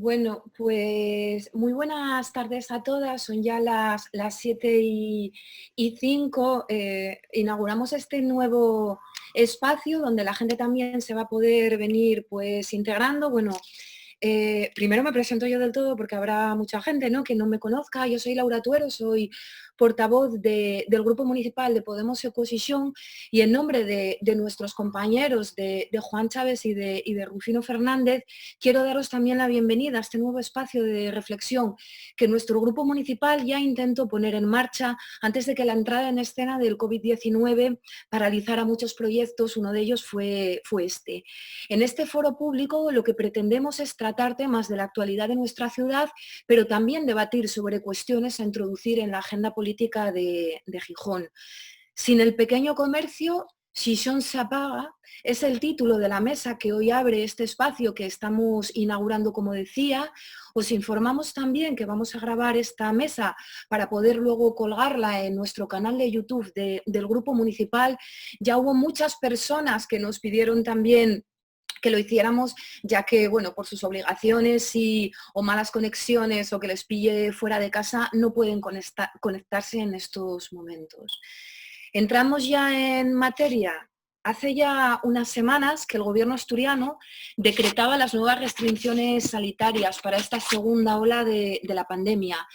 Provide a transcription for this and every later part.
Bueno, pues muy buenas tardes a todas. Son ya las 7:05. Inauguramos este nuevo espacio donde la gente también se va a poder venir pues integrando. Bueno, primero me presento yo del todo porque habrá mucha gente, ¿no?, que no me conozca. Yo soy Laura Tuero, soy portavoz del Grupo Municipal de Podemos Ecosisión, y en nombre de nuestros compañeros de Juan Chávez y de Rufino Fernández, quiero daros también la bienvenida a este nuevo espacio de reflexión que nuestro Grupo Municipal ya intentó poner en marcha antes de que la entrada en escena del COVID-19 paralizara muchos proyectos. Uno de ellos fue este. En este foro público lo que pretendemos es tratar temas de la actualidad de nuestra ciudad, pero también debatir sobre cuestiones a introducir en la agenda política de Gijón. Sin el pequeño comercio, Gijón se apaga, es el título de la mesa que hoy abre este espacio que estamos inaugurando, como decía. Os informamos también que vamos a grabar esta mesa para poder luego colgarla en nuestro canal de YouTube del Grupo Municipal. Ya hubo muchas personas que nos pidieron también que lo hiciéramos, ya que, bueno, por sus obligaciones o malas conexiones o que les pille fuera de casa, no pueden conectarse en estos momentos. Entramos ya en materia. Hace ya unas semanas que el gobierno asturiano decretaba las nuevas restricciones sanitarias para esta segunda ola de la pandemia,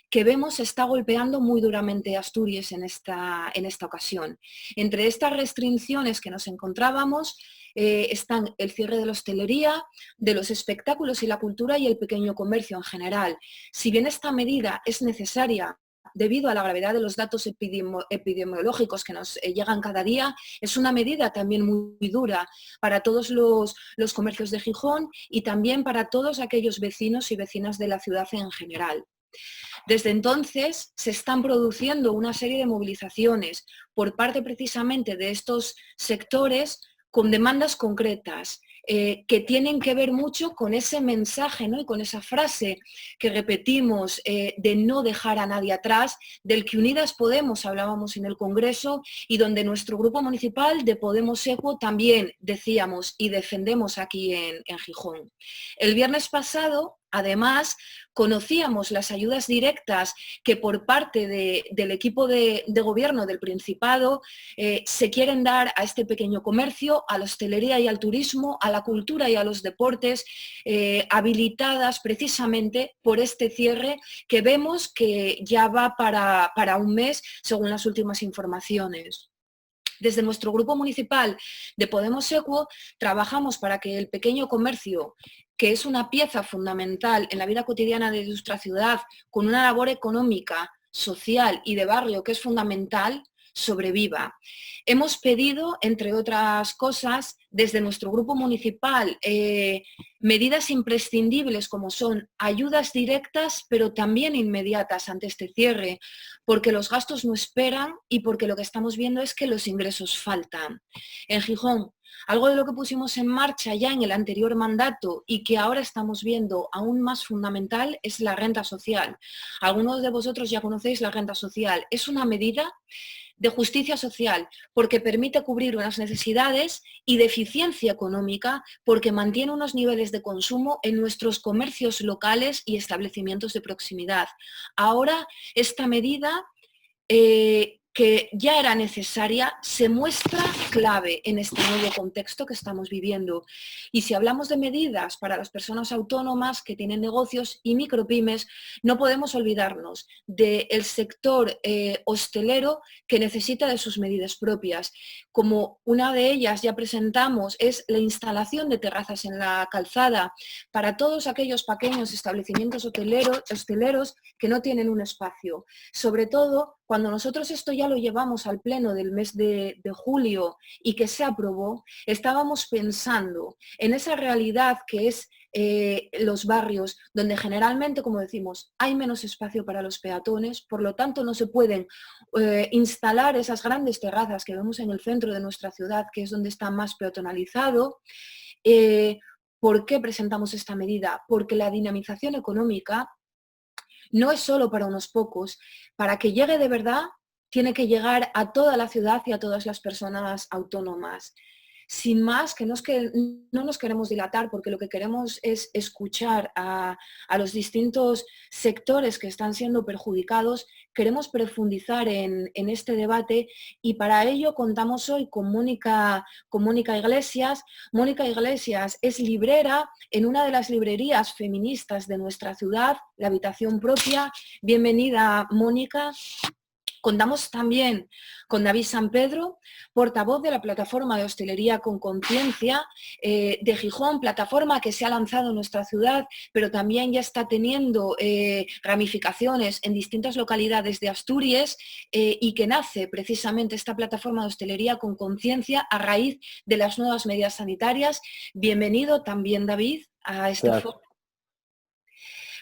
que vemos está golpeando muy duramente a Asturias en esta ocasión. Entre estas restricciones que nos encontrábamos están el cierre de la hostelería, de los espectáculos y la cultura y el pequeño comercio en general. Si bien esta medida es necesaria debido a la gravedad de los datos epidemiológicos que nos llegan cada día, es una medida también muy dura para todos los comercios de Gijón y también para todos aquellos vecinos y vecinas de la ciudad en general. Desde entonces se están produciendo una serie de movilizaciones por parte precisamente de estos sectores con demandas concretas que tienen que ver mucho con ese mensaje, ¿no?, y con esa frase que repetimos de no dejar a nadie atrás, del que Unidas Podemos hablábamos en el Congreso y donde nuestro grupo municipal de Podemos Equo también decíamos y defendemos aquí en Gijón. El viernes pasado, además, conocíamos las ayudas directas que por parte del equipo de gobierno del Principado se quieren dar a este pequeño comercio, a la hostelería y al turismo, a la cultura y a los deportes, habilitadas precisamente por este cierre que vemos que ya va para un mes, según las últimas informaciones. Desde nuestro grupo municipal de Podemos Equo trabajamos para que el pequeño comercio, que es una pieza fundamental en la vida cotidiana de nuestra ciudad, con una labor económica, social y de barrio que es fundamental, sobreviva. Hemos pedido, entre otras cosas, desde nuestro grupo municipal, medidas imprescindibles como son ayudas directas, pero también inmediatas ante este cierre, porque los gastos no esperan y porque lo que estamos viendo es que los ingresos faltan. En Gijón, algo de lo que pusimos en marcha ya en el anterior mandato y que ahora estamos viendo aún más fundamental es la renta social. Algunos de vosotros ya conocéis la renta social. Es una medida de justicia social, porque permite cubrir unas necesidades, y de eficiencia económica, porque mantiene unos niveles de consumo en nuestros comercios locales y establecimientos de proximidad. Ahora, esta medida que ya era necesaria, se muestra clave en este nuevo contexto que estamos viviendo. Y si hablamos de medidas para las personas autónomas que tienen negocios y micropymes, no podemos olvidarnos del sector hostelero, que necesita de sus medidas propias. Como una de ellas ya presentamos, es la instalación de terrazas en la calzada para todos aquellos pequeños establecimientos hosteleros que no tienen un espacio. Sobre todo, cuando nosotros esto ya lo llevamos al pleno del mes de julio y que se aprobó, estábamos pensando en esa realidad que es los barrios, donde generalmente, como decimos, hay menos espacio para los peatones, por lo tanto no se pueden instalar esas grandes terrazas que vemos en el centro de nuestra ciudad, que es donde está más peatonalizado. ¿Por qué presentamos esta medida? Porque la dinamización económica no es solo para unos pocos. Para que llegue de verdad, tiene que llegar a toda la ciudad y a todas las personas autónomas. sin más, que no nos queremos dilatar porque lo que queremos es escuchar a los distintos sectores que están siendo perjudicados. Queremos profundizar en este debate y para ello contamos hoy con Mónica Iglesias. Mónica Iglesias es librera en una de las librerías feministas de nuestra ciudad, La Habitación Propia. Bienvenida, Mónica. Contamos también con David San Pedro, portavoz de la plataforma de hostelería con conciencia de Gijón, plataforma que se ha lanzado en nuestra ciudad, pero también ya está teniendo ramificaciones en distintas localidades de Asturias y que nace precisamente esta plataforma de hostelería con conciencia a raíz de las nuevas medidas sanitarias. Bienvenido también, David, a este foro.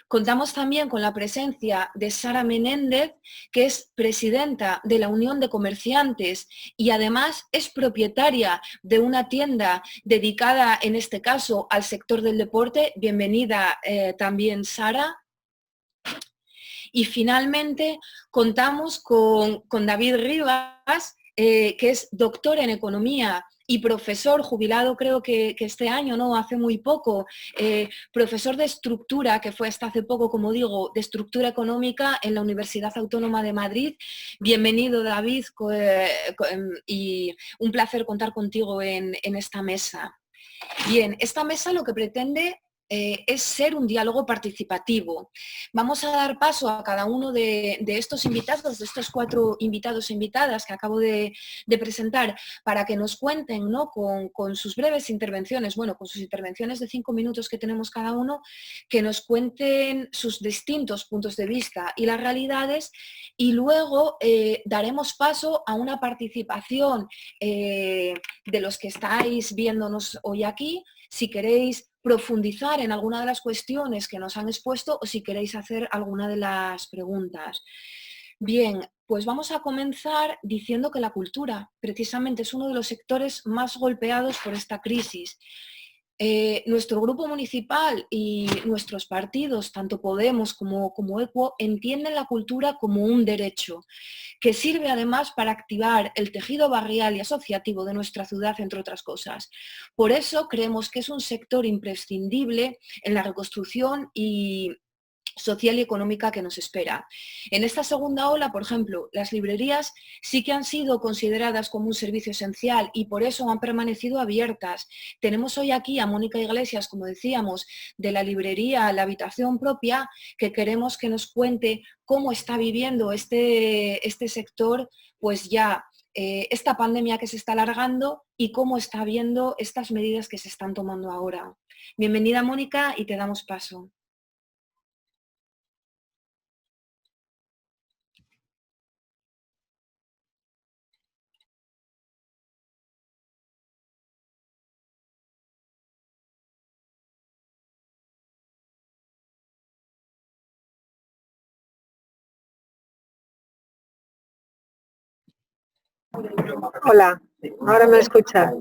Contamos también con la presencia de Sara Menéndez, que es presidenta de la Unión de Comerciantes y además es propietaria de una tienda dedicada, en este caso, al sector del deporte. Bienvenida también, Sara. Y finalmente contamos con David Rivas, que es doctor en Economía y profesor jubilado, creo que este año, ¿no? Hace muy poco, profesor de estructura, que fue hasta hace poco, como digo, de estructura económica en la Universidad Autónoma de Madrid. Bienvenido, David, y un placer contar contigo en esta mesa. Bien, esta mesa lo que pretende es ser un diálogo participativo. Vamos a dar paso a cada uno de estos invitados, de estos 4 invitados e invitadas que acabo de presentar, para que nos cuenten, ¿no? con sus breves intervenciones, bueno, con sus intervenciones de 5 minutos que tenemos cada uno, que nos cuenten sus distintos puntos de vista y las realidades, y luego daremos paso a una participación de los que estáis viéndonos hoy aquí, si queréis profundizar en alguna de las cuestiones que nos han expuesto o si queréis hacer alguna de las preguntas. Bien, pues vamos a comenzar diciendo que la cultura precisamente es uno de los sectores más golpeados por esta crisis. Nuestro grupo municipal y nuestros partidos, tanto Podemos como ECUO, entienden la cultura como un derecho, que sirve además para activar el tejido barrial y asociativo de nuestra ciudad, entre otras cosas. Por eso creemos que es un sector imprescindible en la reconstrucción social y económica que nos espera. En esta segunda ola, por ejemplo, las librerías sí que han sido consideradas como un servicio esencial y por eso han permanecido abiertas. Tenemos hoy aquí a Mónica Iglesias, como decíamos, de la librería La Habitación Propia, que queremos que nos cuente cómo está viviendo este sector, pues ya esta pandemia que se está alargando y cómo está viendo estas medidas que se están tomando ahora. Bienvenida, Mónica, y te damos paso. Hola, ¿ahora me escuchas?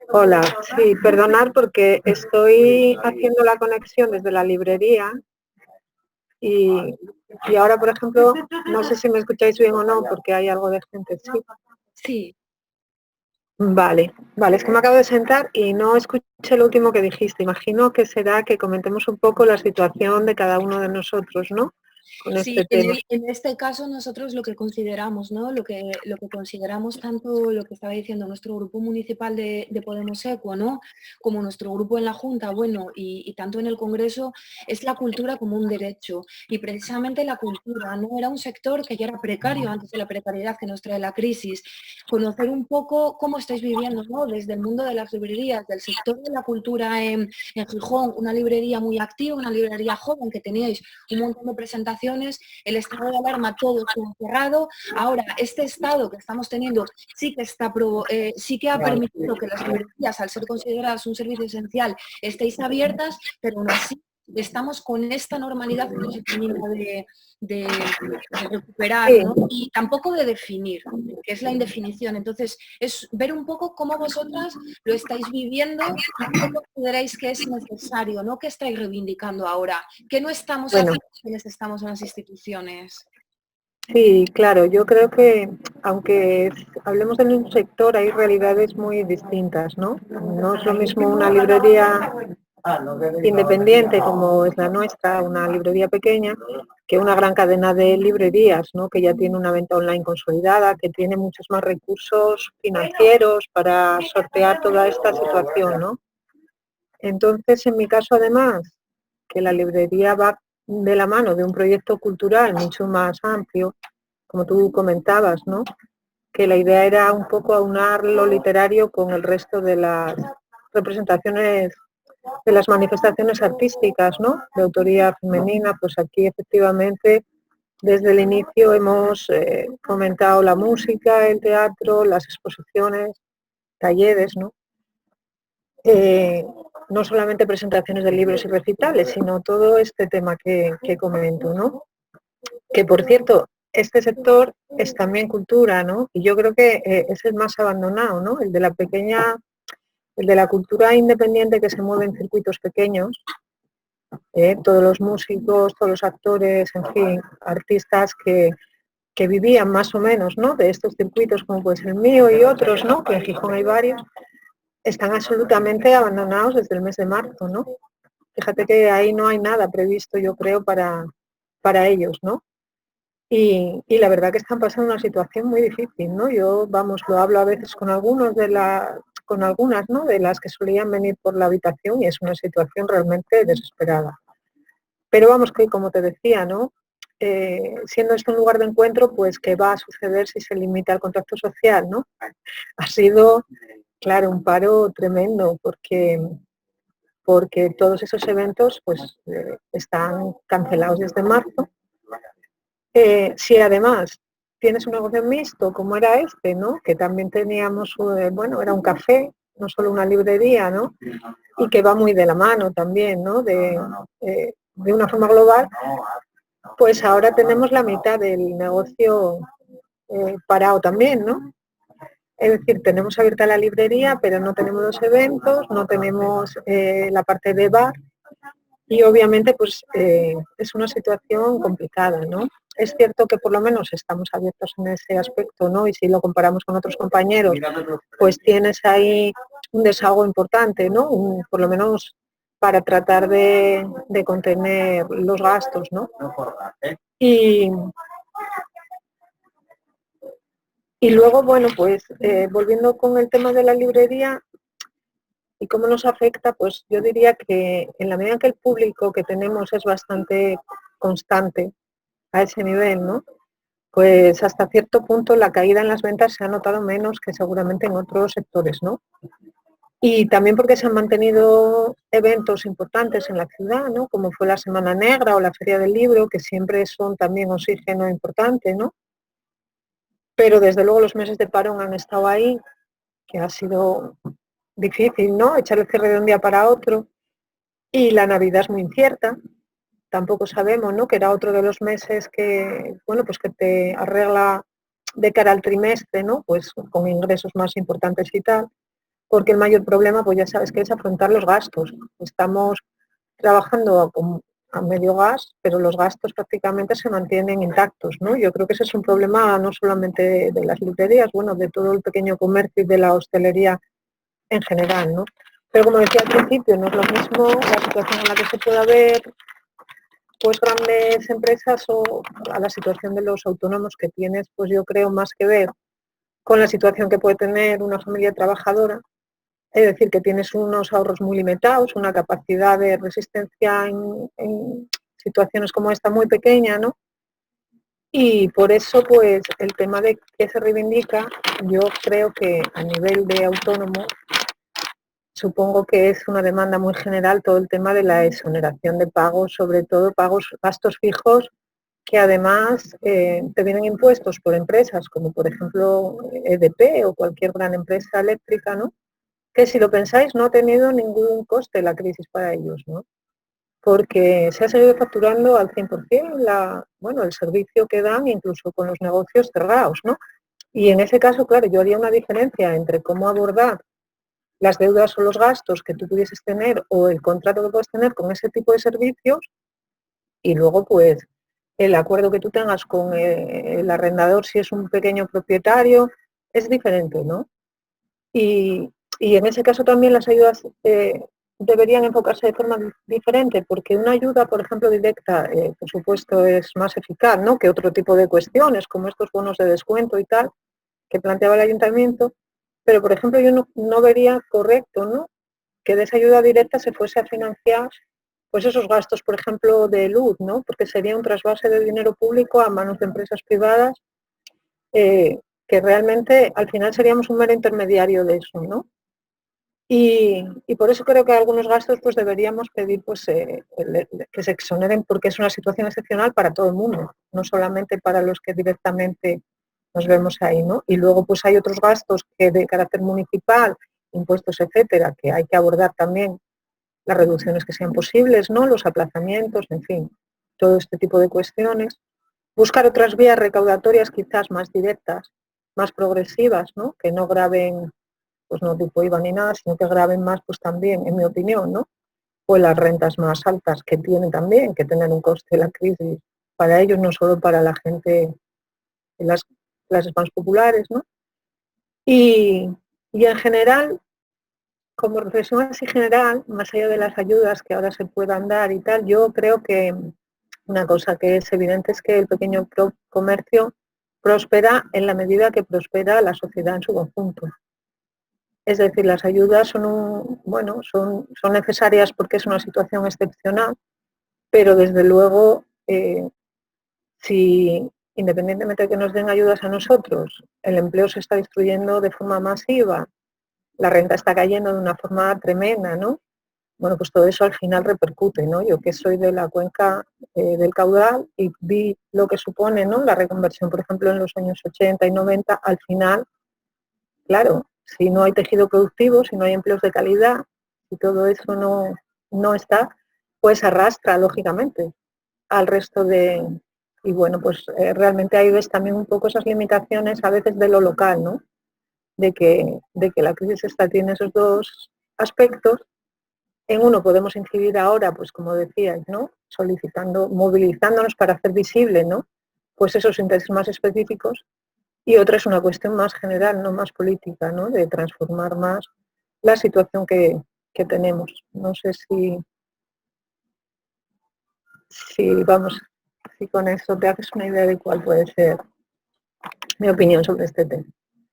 Hola, sí, perdonad porque estoy haciendo la conexión desde la librería y ahora, por ejemplo, no sé si me escucháis bien o no porque hay algo de gente, ¿sí? Sí. Vale, es que me acabo de sentar y no escuché lo último que dijiste. Imagino que será que comentemos un poco la situación de cada uno de nosotros, ¿no? Con Sí, este tema. en este caso nosotros lo que consideramos, ¿no? Lo que consideramos tanto lo que estaba diciendo nuestro grupo municipal de Podemos ECUO, ¿no? Como nuestro grupo en la Junta, bueno, y tanto en el Congreso, es la cultura como un derecho. Y precisamente la cultura, ¿no? Era un sector que ya era precario antes de la precariedad que nos trae la crisis. Conocer un poco cómo estáis viviendo, ¿no? Desde el mundo de las librerías, del sector de la cultura en Gijón, una librería muy activa, una librería joven que teníais un montón de presentaciones, el estado de alarma todo estuvo cerrado. Ahora, este estado que estamos teniendo sí que ha permitido que las librerías, al ser consideradas un servicio esencial, estéis abiertas, pero aún así estamos con esta normalidad que no se termina de recuperar, ¿no? Y tampoco de definir, que es la indefinición. Entonces, es ver un poco cómo vosotras lo estáis viviendo y qué consideráis que es necesario, ¿no? ¿Qué estáis reivindicando ahora? ¿Qué no estamos haciendo quienes estamos en las instituciones? Sí, claro, yo creo que aunque hablemos del mismo sector, hay realidades muy distintas, ¿no? No es lo mismo una librería independiente como es la nuestra, una librería pequeña, que una gran cadena de librerías, ¿no? Que ya tiene una venta online consolidada, que tiene muchos más recursos financieros para sortear toda esta situación, ¿no? Entonces, en mi caso, además, que la librería va de la mano de un proyecto cultural mucho más amplio, como tú comentabas, ¿no? Que la idea era un poco aunar lo literario con el resto de las representaciones, de las manifestaciones artísticas, ¿no? De autoría femenina, pues aquí efectivamente desde el inicio hemos fomentado la música, el teatro, las exposiciones, talleres, ¿no? No solamente presentaciones de libros y recitales, sino todo este tema que comento, ¿no? Que por cierto, este sector es también cultura, ¿no? Y yo creo que es el más abandonado, ¿no? El de la pequeña, el de la cultura independiente que se mueve en circuitos pequeños, todos los músicos, todos los actores, en fin, artistas que vivían más o menos, ¿no? De estos circuitos, como pues el mío y otros, ¿no? Que en Gijón hay varios, están absolutamente abandonados desde el mes de marzo, ¿no? Fíjate que ahí no hay nada previsto, yo creo, para ellos, ¿no? Y la verdad que están pasando una situación muy difícil, ¿no? Yo, vamos, lo hablo a veces con algunos con algunas, ¿no? De las que solían venir por la habitación y es una situación realmente desesperada. Pero vamos, que como te decía, ¿no? Siendo esto un lugar de encuentro, pues ¿qué va a suceder si se limita el contacto social, ¿no? Ha sido, claro, un paro tremendo porque todos esos eventos pues están cancelados desde marzo. Si además tienes un negocio mixto como era este, ¿no? Que también teníamos, bueno, era un café, no solo una librería, ¿no? Y que va muy de la mano también, ¿no? De una forma global, pues ahora tenemos la mitad del negocio parado también, ¿no? Es decir, tenemos abierta la librería, pero no tenemos los eventos, no tenemos la parte de bar y obviamente pues es una situación complicada, ¿no? Es cierto que por lo menos estamos abiertos en ese aspecto, ¿no? Y si lo comparamos con otros compañeros, pues tienes ahí un desahogo importante, ¿no? Por lo menos para tratar de contener los gastos, ¿no? Y, y luego, bueno, pues volviendo con el tema de la librería y cómo nos afecta, pues yo diría que en la medida en que el público que tenemos es bastante constante a ese nivel, ¿no? Pues hasta cierto punto la caída en las ventas se ha notado menos que seguramente en otros sectores, ¿no? Y también porque se han mantenido eventos importantes en la ciudad, ¿no? Como fue la Semana Negra o la Feria del Libro, que siempre son también oxígeno importante, ¿no? Pero desde luego los meses de parón han estado ahí, que ha sido difícil, ¿no? Echar el cierre de un día para otro. Y la Navidad es muy incierta. Tampoco sabemos, ¿no? Que era otro de los meses que, bueno, pues que te arregla de cara al trimestre, ¿no? Pues con ingresos más importantes y tal. Porque el mayor problema, pues ya sabes que es afrontar los gastos. Estamos trabajando a medio gas, pero los gastos prácticamente se mantienen intactos, ¿no? Yo creo que ese es un problema no solamente de las librerías, bueno, de todo el pequeño comercio y de la hostelería en general, ¿no? Pero como decía al principio, no es lo mismo la situación en la que se pueda ver pues grandes empresas o a la situación de los autónomos que tienes, pues yo creo más que ver con la situación que puede tener una familia trabajadora. Es decir, que tienes unos ahorros muy limitados, una capacidad de resistencia en situaciones como esta muy pequeña, ¿no? Y por eso, pues, el tema de que se reivindica, yo creo que a nivel de autónomo, supongo que es una demanda muy general todo el tema de la exoneración de pagos, sobre todo pagos, gastos fijos, que además te vienen impuestos por empresas como por ejemplo EDP o cualquier gran empresa eléctrica, ¿no? Que si lo pensáis no ha tenido ningún coste la crisis para ellos, ¿no? Porque se ha seguido facturando al 100% bueno, el servicio que dan incluso con los negocios cerrados, ¿no? Y en ese caso, claro, yo haría una diferencia entre cómo abordar las deudas o los gastos que tú pudieses tener o el contrato que puedes tener con ese tipo de servicios y luego, pues, el acuerdo que tú tengas con el arrendador, si es un pequeño propietario, es diferente, ¿no? Y, y en ese caso también las ayudas deberían enfocarse de forma diferente, porque una ayuda, por ejemplo, directa, por supuesto, es más eficaz, ¿no?, que otro tipo de cuestiones, como estos bonos de descuento y tal, que planteaba el ayuntamiento. Pero, por ejemplo, yo no vería correcto, ¿no?, que de esa ayuda directa se fuese a financiar pues esos gastos, por ejemplo, de luz, ¿no?, porque sería un trasvase de dinero público a manos de empresas privadas, que realmente al final seríamos un mero intermediario de eso, ¿no? Y por eso creo que algunos gastos pues deberíamos pedir pues que se exoneren, porque es una situación excepcional para todo el mundo, no solamente para los que directamente nos vemos ahí, ¿no? Y luego pues hay otros gastos que de carácter municipal, impuestos, etcétera, que hay que abordar también las reducciones que sean posibles, ¿no?, los aplazamientos, en fin, todo este tipo de cuestiones. Buscar otras vías recaudatorias quizás más directas, más progresivas, ¿no?, que no graven, pues no tipo IVA ni nada, sino que graben más, pues también, en mi opinión, ¿no?, pues las rentas más altas que tienen también, que tener un coste de la crisis para ellos, no solo para la gente de las clases más populares, ¿no? Y en general, como reflexión así general, más allá de las ayudas que ahora se puedan dar y tal, yo creo que una cosa que es evidente es que el pequeño comercio prospera en la medida que prospera la sociedad en su conjunto. Es decir, las ayudas son necesarias porque es una situación excepcional, pero desde luego, si independientemente de que nos den ayudas a nosotros, el empleo se está destruyendo de forma masiva, la renta está cayendo de una forma tremenda, ¿no? Bueno, pues todo eso al final repercute, ¿no? Yo que soy de la cuenca del Caudal y vi lo que supone, ¿no?, la reconversión, por ejemplo, en los años 80 y 90, al final, claro, si no hay tejido productivo, si no hay empleos de calidad, si todo eso no está, pues arrastra, lógicamente, al resto de... Y bueno, pues realmente ahí ves también un poco esas limitaciones a veces de lo local, ¿no? De que la crisis esta tiene esos dos aspectos. En uno podemos incidir ahora, pues como decías, ¿no?, solicitando, movilizándonos para hacer visible, ¿no?, pues esos intereses más específicos, y otra es una cuestión más general, no más política, ¿no?, de transformar más la situación que tenemos. No sé si con eso te haces una idea de cuál puede ser mi opinión sobre este tema.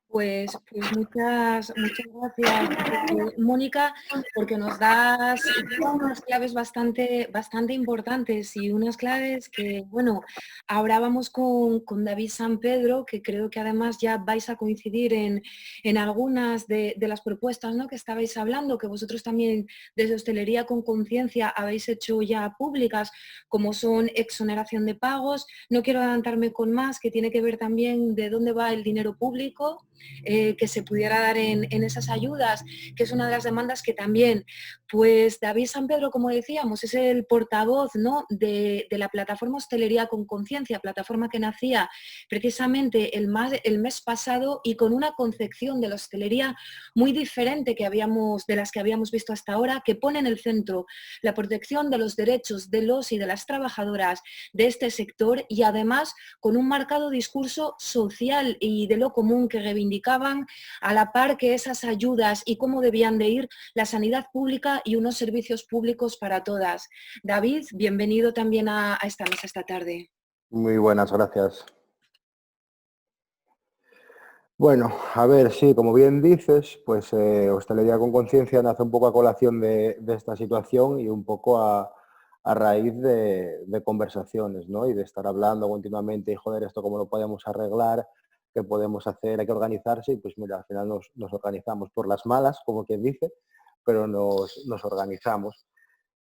Pues muchas gracias, Mónica, porque nos das unas claves bastante importantes y unas claves que, bueno, ahora vamos con David San Pedro, que creo que además ya vais a coincidir en algunas de las propuestas, ¿no?, que estabais hablando, que vosotros también desde Hostelería con Conciencia habéis hecho ya públicas, como son exoneración de pagos. No quiero adelantarme con más, que tiene que ver también de dónde va el dinero público, que se pudiera dar en esas ayudas, que es una de las demandas que también, pues David San Pedro, como decíamos, es el portavoz, ¿no?, de la plataforma Hostelería con Conciencia, plataforma que nacía precisamente el mes pasado y con una concepción de la hostelería muy diferente de las que habíamos visto hasta ahora, que pone en el centro la protección de los derechos de los y de las trabajadoras de este sector y además con un marcado discurso social y de lo común que reivindicaban a la par que esas ayudas y cómo debían de ir la sanidad pública y unos servicios públicos para todas. David, bienvenido también a esta mesa esta tarde. Muy buenas, gracias. Bueno, a ver, sí, como bien dices, pues Hostelería con Conciencia nace un poco a colación de esta situación y un poco a raíz de conversaciones, ¿no? Y de estar hablando continuamente y joder, esto cómo lo podemos arreglar, qué podemos hacer, hay que organizarse y pues mira, al final nos organizamos por las malas, como quien dice, pero nos organizamos.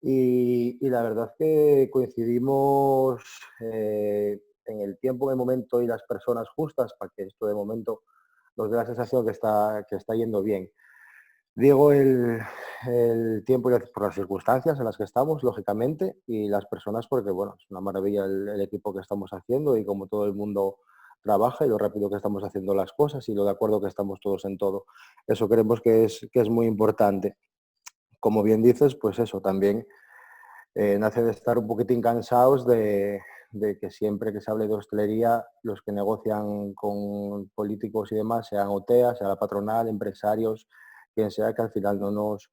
Y la verdad es que coincidimos en el tiempo, en el momento y las personas justas para que esto de momento nos dé la sensación que está yendo bien. Digo el tiempo y por las circunstancias en las que estamos, lógicamente, y las personas porque, bueno, es una maravilla el equipo que estamos haciendo y como todo el mundo trabaja y lo rápido que estamos haciendo las cosas y lo de acuerdo que estamos todos en todo. Eso creemos que es muy importante. Como bien dices, pues eso también nace de estar un poquitín cansados de de que siempre que se hable de hostelería, los que negocian con políticos y demás, sean OTEA, sea la patronal, empresarios, quien sea, que al final no nos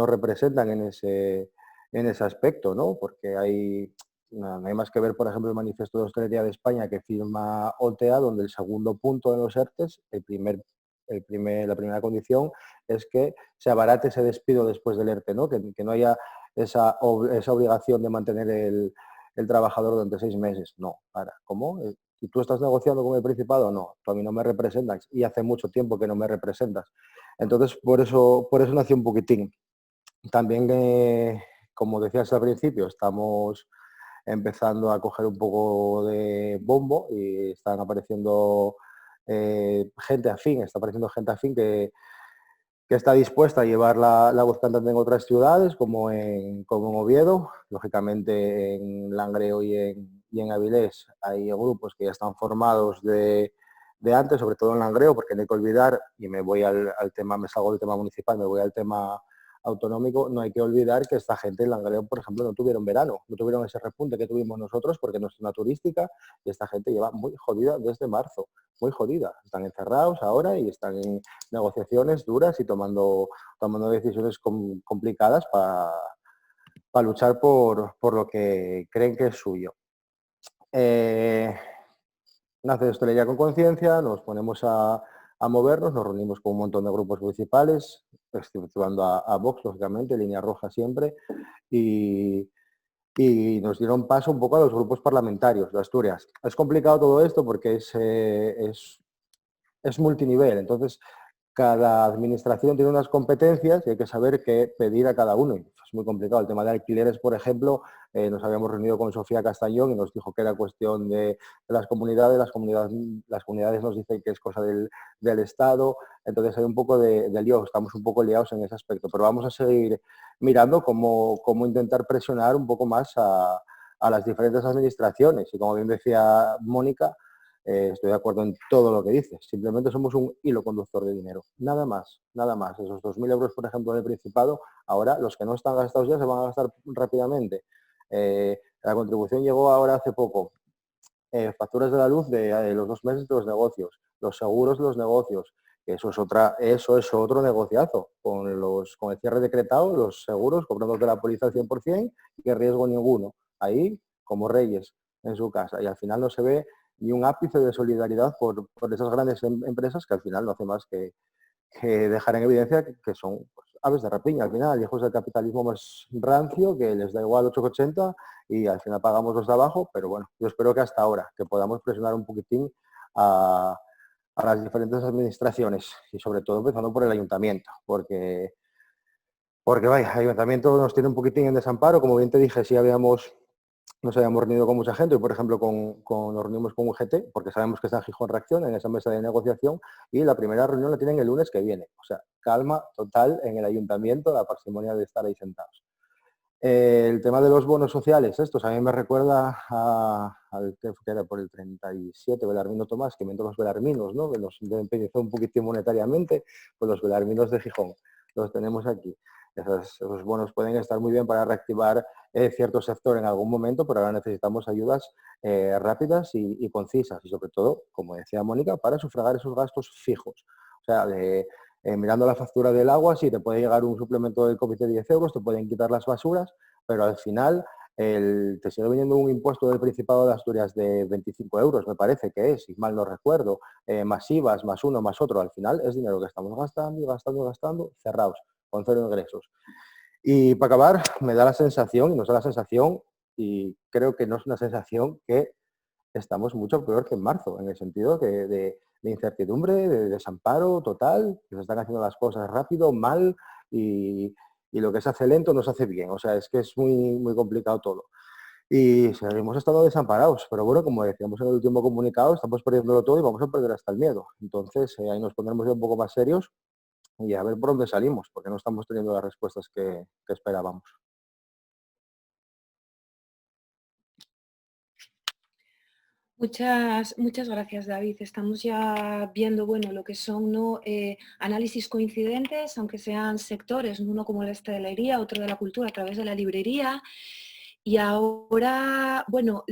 representan en ese aspecto, ¿no? Porque no hay más que ver, por ejemplo, el Manifiesto de Hostelería de España que firma OTEA, donde el segundo punto de los ERTES, la primera condición es que se abarate ese despido después del ERTE, ¿no? Que no haya esa obligación de mantener el trabajador durante 6 meses. No, ¿cómo? ¿Y tú estás negociando con el Principado? No, tú a mí no me representas y hace mucho tiempo que no me representas. Entonces, por eso nació un poquitín. También, como decías al principio, estamos empezando a coger un poco de bombo y están apareciendo gente afín que está dispuesta a llevar la voz cantante en otras ciudades, como en Oviedo. Lógicamente en Langreo y en Avilés hay grupos que ya están formados de antes, sobre todo en Langreo, porque no hay que olvidar, y me voy al tema, me salgo del tema municipal, me voy al tema autonómico, no hay que olvidar que esta gente en Langreo, por ejemplo, no tuvieron verano, no tuvieron ese repunte que tuvimos nosotros porque no es una turística, y esta gente lleva muy jodida desde marzo, muy jodida. Están encerrados ahora y están en negociaciones duras y tomando decisiones complicadas para luchar por lo que creen que es suyo. Nace Hostelería con Conciencia, nos ponemos a movernos, nos reunimos con un montón de grupos municipales, exceptuando a Vox, lógicamente, Línea Roja siempre, y nos dieron paso un poco a los grupos parlamentarios de Asturias. Es complicado todo esto porque es multinivel, entonces cada administración tiene unas competencias y hay que saber qué pedir a cada uno. Es muy complicado. El tema de alquileres, por ejemplo, nos habíamos reunido con Sofía Castañón y nos dijo que era cuestión de las comunidades. Las comunidades nos dicen que es cosa del Estado. Entonces hay un poco de lío, estamos un poco liados en ese aspecto. Pero vamos a seguir mirando cómo intentar presionar un poco más a las diferentes administraciones. Y como bien decía Mónica, estoy de acuerdo en todo lo que dices. Simplemente somos un hilo conductor de dinero. Nada más, nada más. Esos 2.000 euros, por ejemplo, del Principado, ahora los que no están gastados ya se van a gastar rápidamente. La contribución llegó ahora hace poco. Facturas de la luz de los 2 meses de los negocios. Los seguros de los negocios. Eso es otro negociazo. Con el cierre decretado, los seguros, cobramos de la póliza al 100% y que riesgo ninguno. Ahí, como reyes en su casa. Y al final no se ve ni un ápice de solidaridad por esas grandes empresas que al final no hace más que dejar en evidencia que son pues, aves de rapiña al final, hijos del capitalismo más rancio, que les da igual 8,80 y al final pagamos los de abajo, pero bueno, yo espero que hasta ahora, que podamos presionar un poquitín a las diferentes administraciones y sobre todo empezando por el ayuntamiento, porque vaya, el ayuntamiento nos tiene un poquitín en desamparo, como bien te dije, sí nos habíamos reunido con mucha gente, por ejemplo, nos reunimos con UGT, porque sabemos que está en Gijón Reacción, en esa mesa de negociación, y la primera reunión la tienen el lunes que viene. O sea, calma total en el ayuntamiento, la parsimonia de estar ahí sentados. El tema de los bonos sociales, estos a mí me recuerda al que era por el 37, Belarmino Tomás, que inventó los belarminos, ¿no? Que nos empezó un poquitín monetariamente, pues los belarminos de Gijón, los tenemos aquí. Esos bonos pueden estar muy bien para reactivar cierto sector en algún momento, pero ahora necesitamos ayudas rápidas y concisas y sobre todo, como decía Mónica, para sufragar esos gastos fijos. O sea, mirando la factura del agua, sí, te puede llegar un suplemento del COVID de 10 euros, te pueden quitar las basuras, pero al final te sigue viniendo un impuesto del Principado de Asturias de 25 euros, me parece que es, si mal no recuerdo, más IVAs, más uno, más otro. Al final es dinero que estamos gastando, cerrados, con cero ingresos. Y para acabar, me da la sensación, y nos da la sensación, y creo que no es una sensación, que estamos mucho peor que en marzo, en el sentido de incertidumbre, de desamparo total, que se están haciendo las cosas rápido, mal, y lo que se hace lento no se hace bien. O sea, es que es muy, muy complicado todo. Y seguimos estando desamparados, pero bueno, como decíamos en el último comunicado, estamos perdiéndolo todo y vamos a perder hasta el miedo. Entonces, ahí nos pondremos ya un poco más serios y a ver por dónde salimos, porque no estamos teniendo las respuestas que esperábamos. Muchas gracias, David. Estamos ya viendo, bueno, lo que son, ¿no? Análisis coincidentes, aunque sean sectores, uno como la hostelería, otro de la cultura a través de la librería. Y ahora, bueno,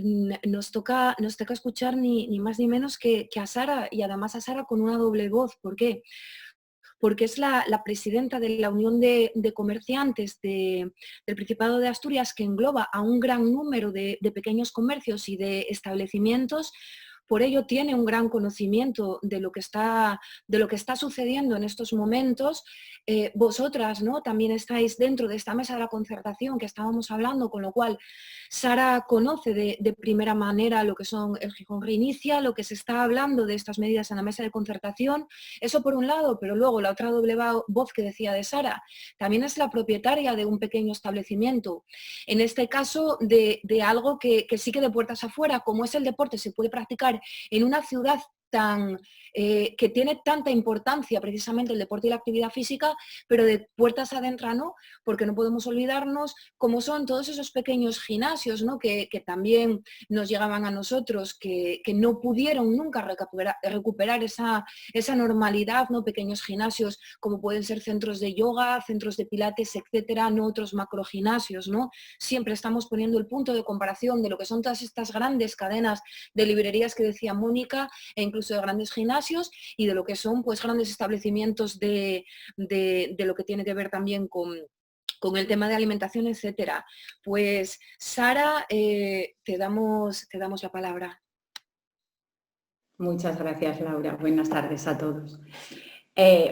nos toca escuchar ni más ni menos que a Sara, y además a Sara con una doble voz. ¿Por qué? Porque es la presidenta de la Unión de Comerciantes del Principado de Asturias, que engloba a un gran número de pequeños comercios y de establecimientos. Por ello tiene un gran conocimiento de lo que está sucediendo en estos momentos. Vosotras, ¿no?, también estáis dentro de esta mesa de la concertación que estábamos hablando, con lo cual Sara conoce de primera manera lo que son el Gijón Reinicia, lo que se está hablando de estas medidas en la mesa de concertación. Eso por un lado, pero luego la otra doble voz que decía de Sara, también es la propietaria de un pequeño establecimiento. En este caso de algo que sí que de puertas afuera, como es el deporte, se puede practicar en una ciudad que tiene tanta importancia precisamente el deporte y la actividad física, pero de puertas adentro no, porque no podemos olvidarnos cómo son todos esos pequeños gimnasios, ¿no?, que también nos llegaban a nosotros, que no pudieron nunca recuperar esa normalidad, ¿no?, pequeños gimnasios como pueden ser centros de yoga, centros de pilates, etcétera, no otros macrogimnasios, ¿no? Siempre estamos poniendo el punto de comparación de lo que son todas estas grandes cadenas de librerías que decía Mónica, e incluso de grandes gimnasios, y de lo que son pues grandes establecimientos de lo que tiene que ver también con el tema de alimentación, etcétera. Pues Sara, te damos la palabra. Muchas gracias, Laura. Buenas tardes a todos.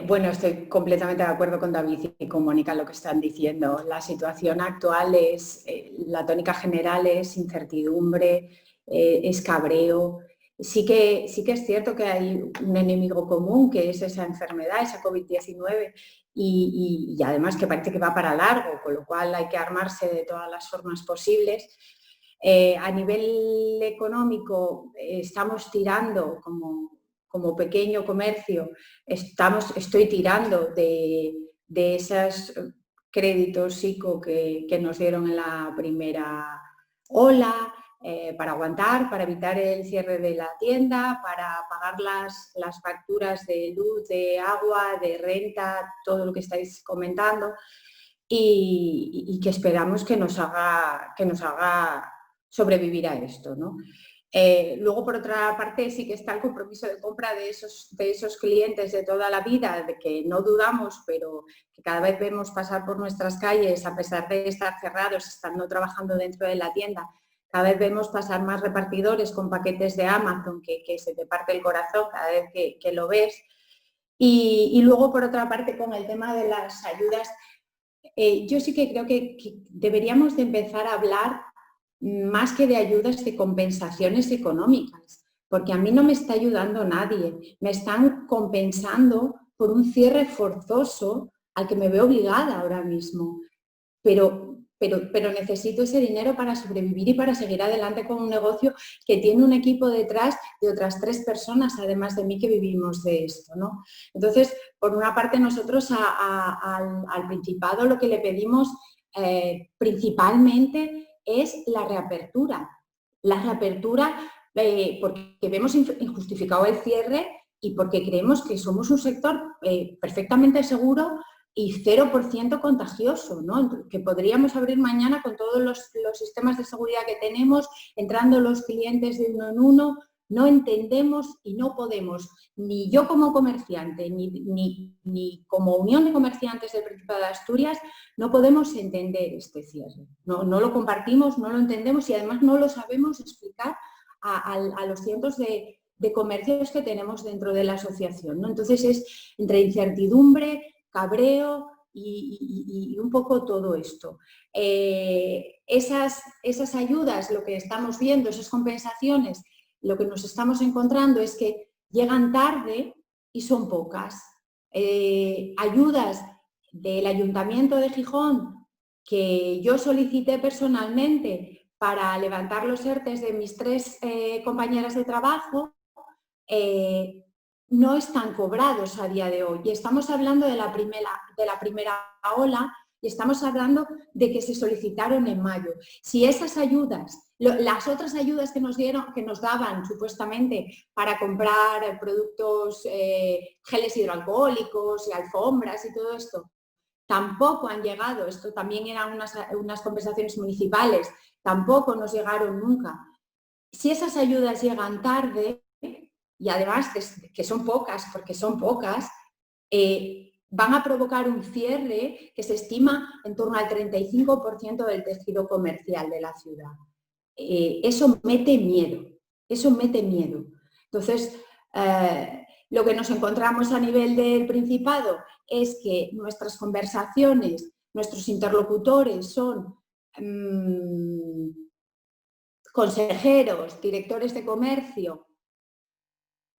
Bueno, estoy completamente de acuerdo con David y con Mónica en lo que están diciendo. La situación actual es, la tónica general es incertidumbre, es cabreo. Sí que es cierto que hay un enemigo común, que es esa enfermedad, esa COVID-19, y además que parece que va para largo, con lo cual hay que armarse de todas las formas posibles. A nivel económico estamos tirando como pequeño comercio, estoy tirando de esos créditos SICO que nos dieron en la primera ola, para aguantar, para evitar el cierre de la tienda, para pagar las facturas de luz, de agua, de renta, todo lo que estáis comentando, y que esperamos que nos haga sobrevivir a esto, ¿no? Luego, por otra parte, sí que está el compromiso de compra de esos clientes de toda la vida, de que no dudamos, pero que cada vez vemos pasar por nuestras calles, a pesar de estar cerrados, estando trabajando dentro de la tienda, cada vez vemos pasar más repartidores con paquetes de Amazon, que se te parte el corazón cada vez que lo ves. Y luego, por otra parte, con el tema de las ayudas, yo sí que creo que deberíamos de empezar a hablar más que de ayudas, de compensaciones económicas, porque a mí no me está ayudando nadie, me están compensando por un cierre forzoso al que me veo obligada ahora mismo, pero necesito ese dinero para sobrevivir y para seguir adelante con un negocio que tiene un equipo detrás de otras 3 personas, además de mí, que vivimos de esto, ¿no? Entonces, por una parte, nosotros al Principado lo que le pedimos principalmente es la reapertura. La reapertura porque vemos injustificado el cierre y porque creemos que somos un sector perfectamente seguro y 0% contagioso, ¿no? Que podríamos abrir mañana con todos los sistemas de seguridad que tenemos, entrando los clientes de uno en uno. No entendemos y no podemos, ni yo como comerciante, ni como Unión de Comerciantes del Principado de Asturias, no podemos entender este cierre. No lo compartimos, no lo entendemos y además no lo sabemos explicar a los cientos de comercios que tenemos dentro de la asociación, ¿no? Entonces es entre incertidumbre, cabreo y un poco todo esto. Esas ayudas, lo que estamos viendo, esas compensaciones, lo que nos estamos encontrando es que llegan tarde y son pocas. Ayudas del Ayuntamiento de Gijón que yo solicité personalmente para levantar los ERTEs de mis 3 compañeras de trabajo, no están cobrados a día de hoy. Y estamos hablando de la primera ola y estamos hablando de que se solicitaron en mayo. Si esas ayudas, las otras ayudas que nos daban supuestamente para comprar productos, geles hidroalcohólicos y alfombras y todo esto, tampoco han llegado, esto también eran unas compensaciones municipales, tampoco nos llegaron nunca. Si esas ayudas llegan tarde, y además que son pocas, porque son pocas, van a provocar un cierre que se estima en torno al 35% del tejido comercial de la ciudad. Eso mete miedo, eso mete miedo. Entonces, lo que nos encontramos a nivel del Principado es que nuestras conversaciones, nuestros interlocutores son consejeros, directores de comercio,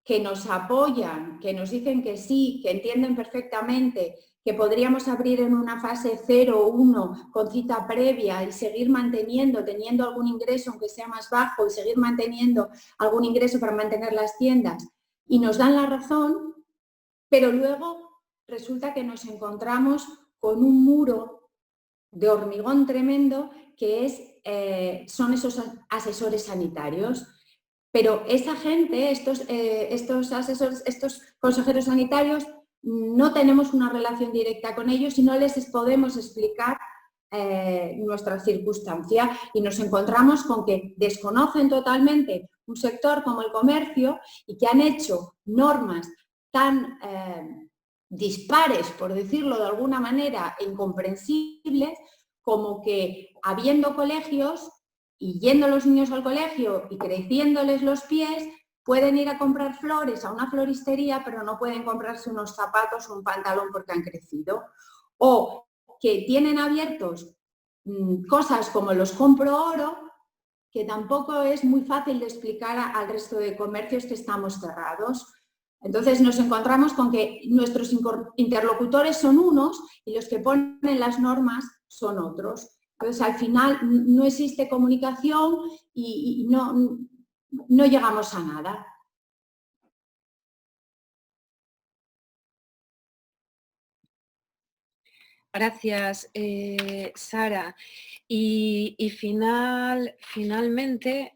que nos apoyan, que nos dicen que sí, que entienden perfectamente que podríamos abrir en una fase 0 o 1 con cita previa y seguir manteniendo, teniendo algún ingreso aunque sea más bajo y seguir manteniendo algún ingreso para mantener las tiendas, y nos dan la razón, pero luego resulta que nos encontramos con un muro de hormigón tremendo que son esos asesores sanitarios. Pero esa gente, estos asesores, estos consejeros sanitarios, no tenemos una relación directa con ellos y no les podemos explicar nuestra circunstancia, y nos encontramos con que desconocen totalmente un sector como el comercio y que han hecho normas tan dispares, por decirlo de alguna manera, e incomprensibles, como que habiendo colegios y yendo los niños al colegio y creciéndoles los pies, pueden ir a comprar flores a una floristería, pero no pueden comprarse unos zapatos o un pantalón porque han crecido. O que tienen abiertos cosas como los compro oro, que tampoco es muy fácil de explicar al resto de comercios que estamos cerrados. Entonces nos encontramos con que nuestros interlocutores son unos y los que ponen las normas son otros. Entonces, al final no existe comunicación y no llegamos a nada. Gracias, Sara. Y finalmente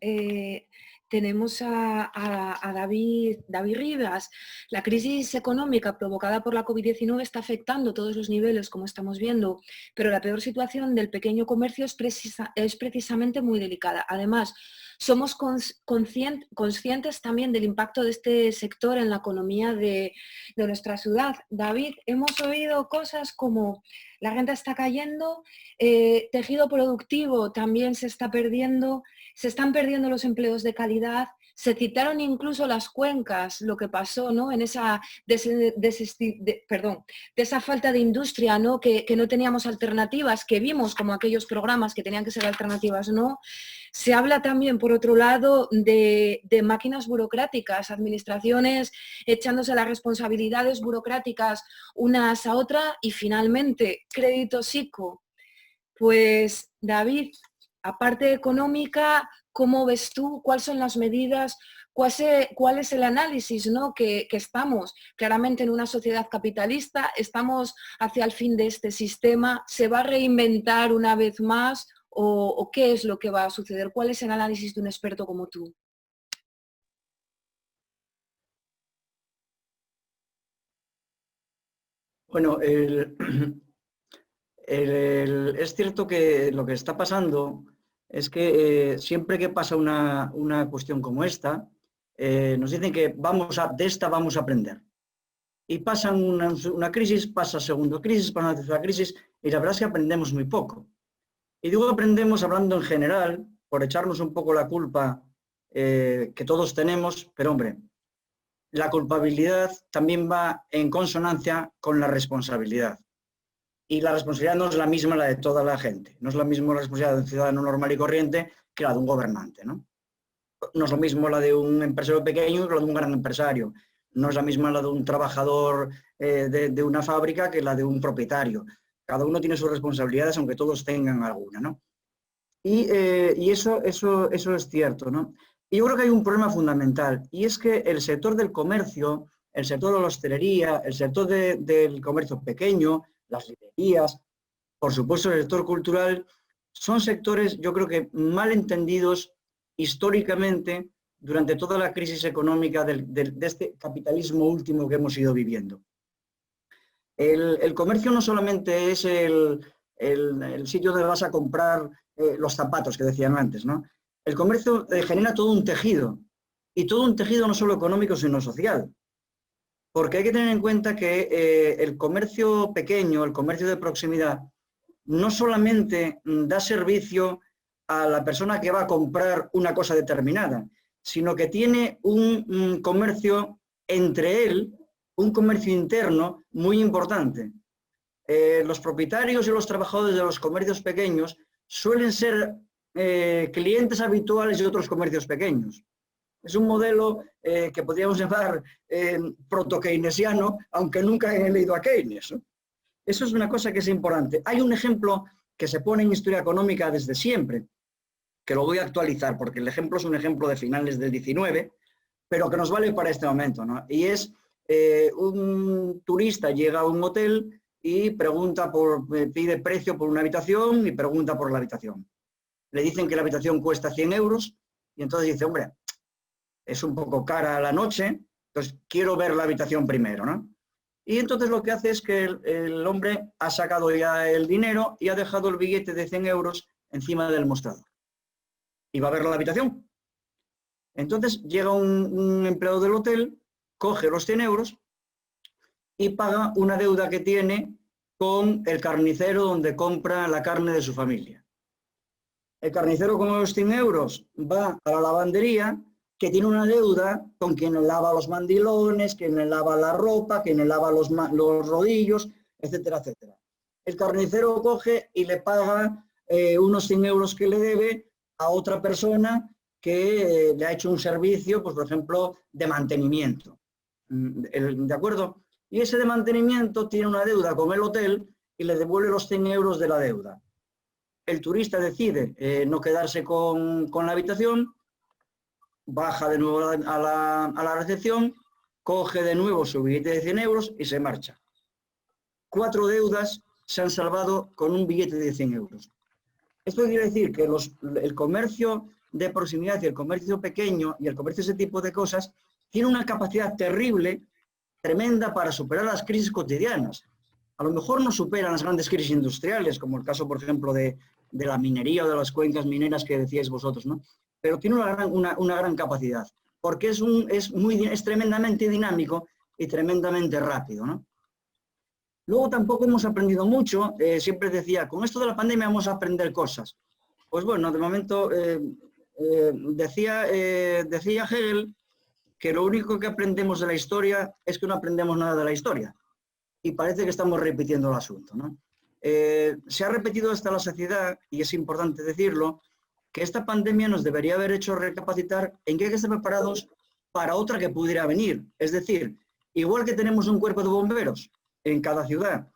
tenemos a David Rivas. La crisis económica provocada por la COVID-19 está afectando todos los niveles, como estamos viendo, pero la peor situación del pequeño comercio es precisamente muy delicada. Además, somos conscientes también del impacto de este sector en la economía de nuestra ciudad. David, hemos oído cosas como la renta está cayendo, tejido productivo también se está perdiendo, se están perdiendo los empleos de calidad. Se citaron incluso las cuencas, lo que pasó, ¿no? En esa de esa falta de industria, ¿no? Que no teníamos alternativas, que vimos como aquellos programas que tenían que ser alternativas, ¿no? Se habla también, por otro lado, de máquinas burocráticas, administraciones echándose las responsabilidades burocráticas unas a otras, y finalmente créditos ICO. Pues, David, aparte económica, ¿cómo ves tú? ¿Cuáles son las medidas? ¿Cuál es el análisis, ¿no? que estamos claramente en una sociedad capitalista? ¿Estamos hacia el fin de este sistema? ¿Se va a reinventar una vez más? ¿O qué es lo que va a suceder? ¿Cuál es el análisis de un experto como tú? Bueno, es cierto que lo que está pasando es que siempre que pasa una cuestión como esta, nos dicen que de esta vamos a aprender. Y pasa una crisis, pasa segunda crisis, pasa una tercera crisis, y la verdad es que aprendemos muy poco. Y digo aprendemos hablando en general, por echarnos un poco la culpa que todos tenemos, pero hombre, la culpabilidad también va en consonancia con la responsabilidad. Y la responsabilidad no es la misma la de toda la gente. No es la misma la responsabilidad de un ciudadano normal y corriente que la de un gobernante, ¿no? No es lo mismo la de un empresario pequeño que la de un gran empresario. No es la misma la de un trabajador de una fábrica que la de un propietario. Cada uno tiene sus responsabilidades, aunque todos tengan alguna, ¿no? Y eso es cierto, ¿no? Y yo creo que hay un problema fundamental, y es que el sector del comercio, el sector de la hostelería, el sector del comercio pequeño, las librerías, por supuesto el sector cultural, son sectores, yo creo que mal entendidos históricamente durante toda la crisis económica de este capitalismo último que hemos ido viviendo. El comercio no solamente es el sitio donde vas a comprar los zapatos que decían antes, ¿no? El comercio genera todo un tejido, y todo un tejido no solo económico, sino social. Porque hay que tener en cuenta que el comercio pequeño, el comercio de proximidad, no solamente da servicio a la persona que va a comprar una cosa determinada, sino que tiene un comercio entre él, un comercio interno muy importante. Los propietarios y los trabajadores de los comercios pequeños suelen ser clientes habituales de otros comercios pequeños. Es un modelo que podríamos llamar proto-keynesiano, aunque nunca he leído a Keynes, ¿no? Eso es una cosa que es importante. Hay un ejemplo que se pone en historia económica desde siempre, que lo voy a actualizar, porque el ejemplo es un ejemplo de finales del 19, pero que nos vale para este momento, ¿no? Y es un turista llega a un hotel y pide precio por una habitación y pregunta por la habitación. Le dicen que la habitación cuesta 100 euros y entonces dice, hombre, es un poco cara la noche, entonces quiero ver la habitación primero, ¿no? Y entonces lo que hace es que el hombre ha sacado ya el dinero y ha dejado el billete de 100 euros encima del mostrador. Y va a ver la habitación. Entonces llega un empleado del hotel, coge los 100 euros y paga una deuda que tiene con el carnicero donde compra la carne de su familia. El carnicero con los 100 euros va a la lavandería, que tiene una deuda con quien le lava los mandilones, quien le lava la ropa, quien le lava los rodillos, etcétera, etcétera. El carnicero coge y le paga unos 100 euros que le debe a otra persona que le ha hecho un servicio, pues por ejemplo, de mantenimiento. ¿De acuerdo? Y ese de mantenimiento tiene una deuda con el hotel y le devuelve los 100 euros de la deuda. El turista decide no quedarse con la habitación, baja de nuevo a la recepción, coge de nuevo su billete de 100 euros y se marcha. 4 deudas se han salvado con un billete de 100 euros. Esto quiere decir que el comercio de proximidad y el comercio pequeño y el comercio de ese tipo de cosas tiene una capacidad terrible, tremenda para superar las crisis cotidianas. A lo mejor no superan las grandes crisis industriales, como el caso, por ejemplo, de la minería o de las cuencas mineras que decíais vosotros, ¿no? Pero tiene una gran capacidad, porque es tremendamente dinámico y tremendamente rápido, ¿no? Luego tampoco hemos aprendido mucho, siempre decía, con esto de la pandemia vamos a aprender cosas. Pues bueno, de momento decía Hegel que lo único que aprendemos de la historia es que no aprendemos nada de la historia. Y parece que estamos repitiendo el asunto, ¿no? Se ha repetido hasta la saciedad, y es importante decirlo, que esta pandemia nos debería haber hecho recapacitar en que hay que estar preparados para otra que pudiera venir. Es decir, igual que tenemos un cuerpo de bomberos en cada ciudad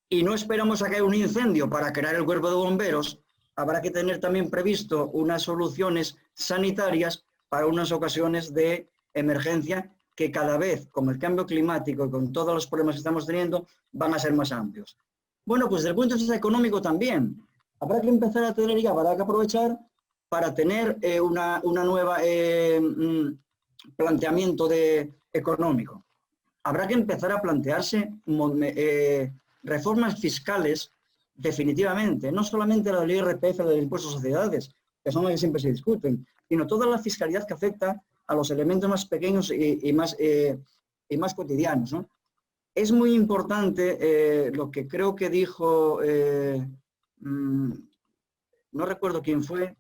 y no esperamos a que haya un incendio para crear el cuerpo de bomberos, habrá que tener también previsto unas soluciones sanitarias para unas ocasiones de emergencia que cada vez, con el cambio climático y con todos los problemas que estamos teniendo, van a ser más amplios. Bueno, pues desde el punto de vista económico también. Habrá que empezar a tener ya, habrá que aprovechar para tener una nueva planteamiento económico. Habrá que empezar a plantearse reformas fiscales definitivamente, no solamente la del IRPF, la del impuesto a sociedades, que son las que siempre se discuten, sino toda la fiscalidad que afecta a los elementos más pequeños y más cotidianos, ¿no? Es muy importante lo que creo que dijo, no recuerdo quién fue,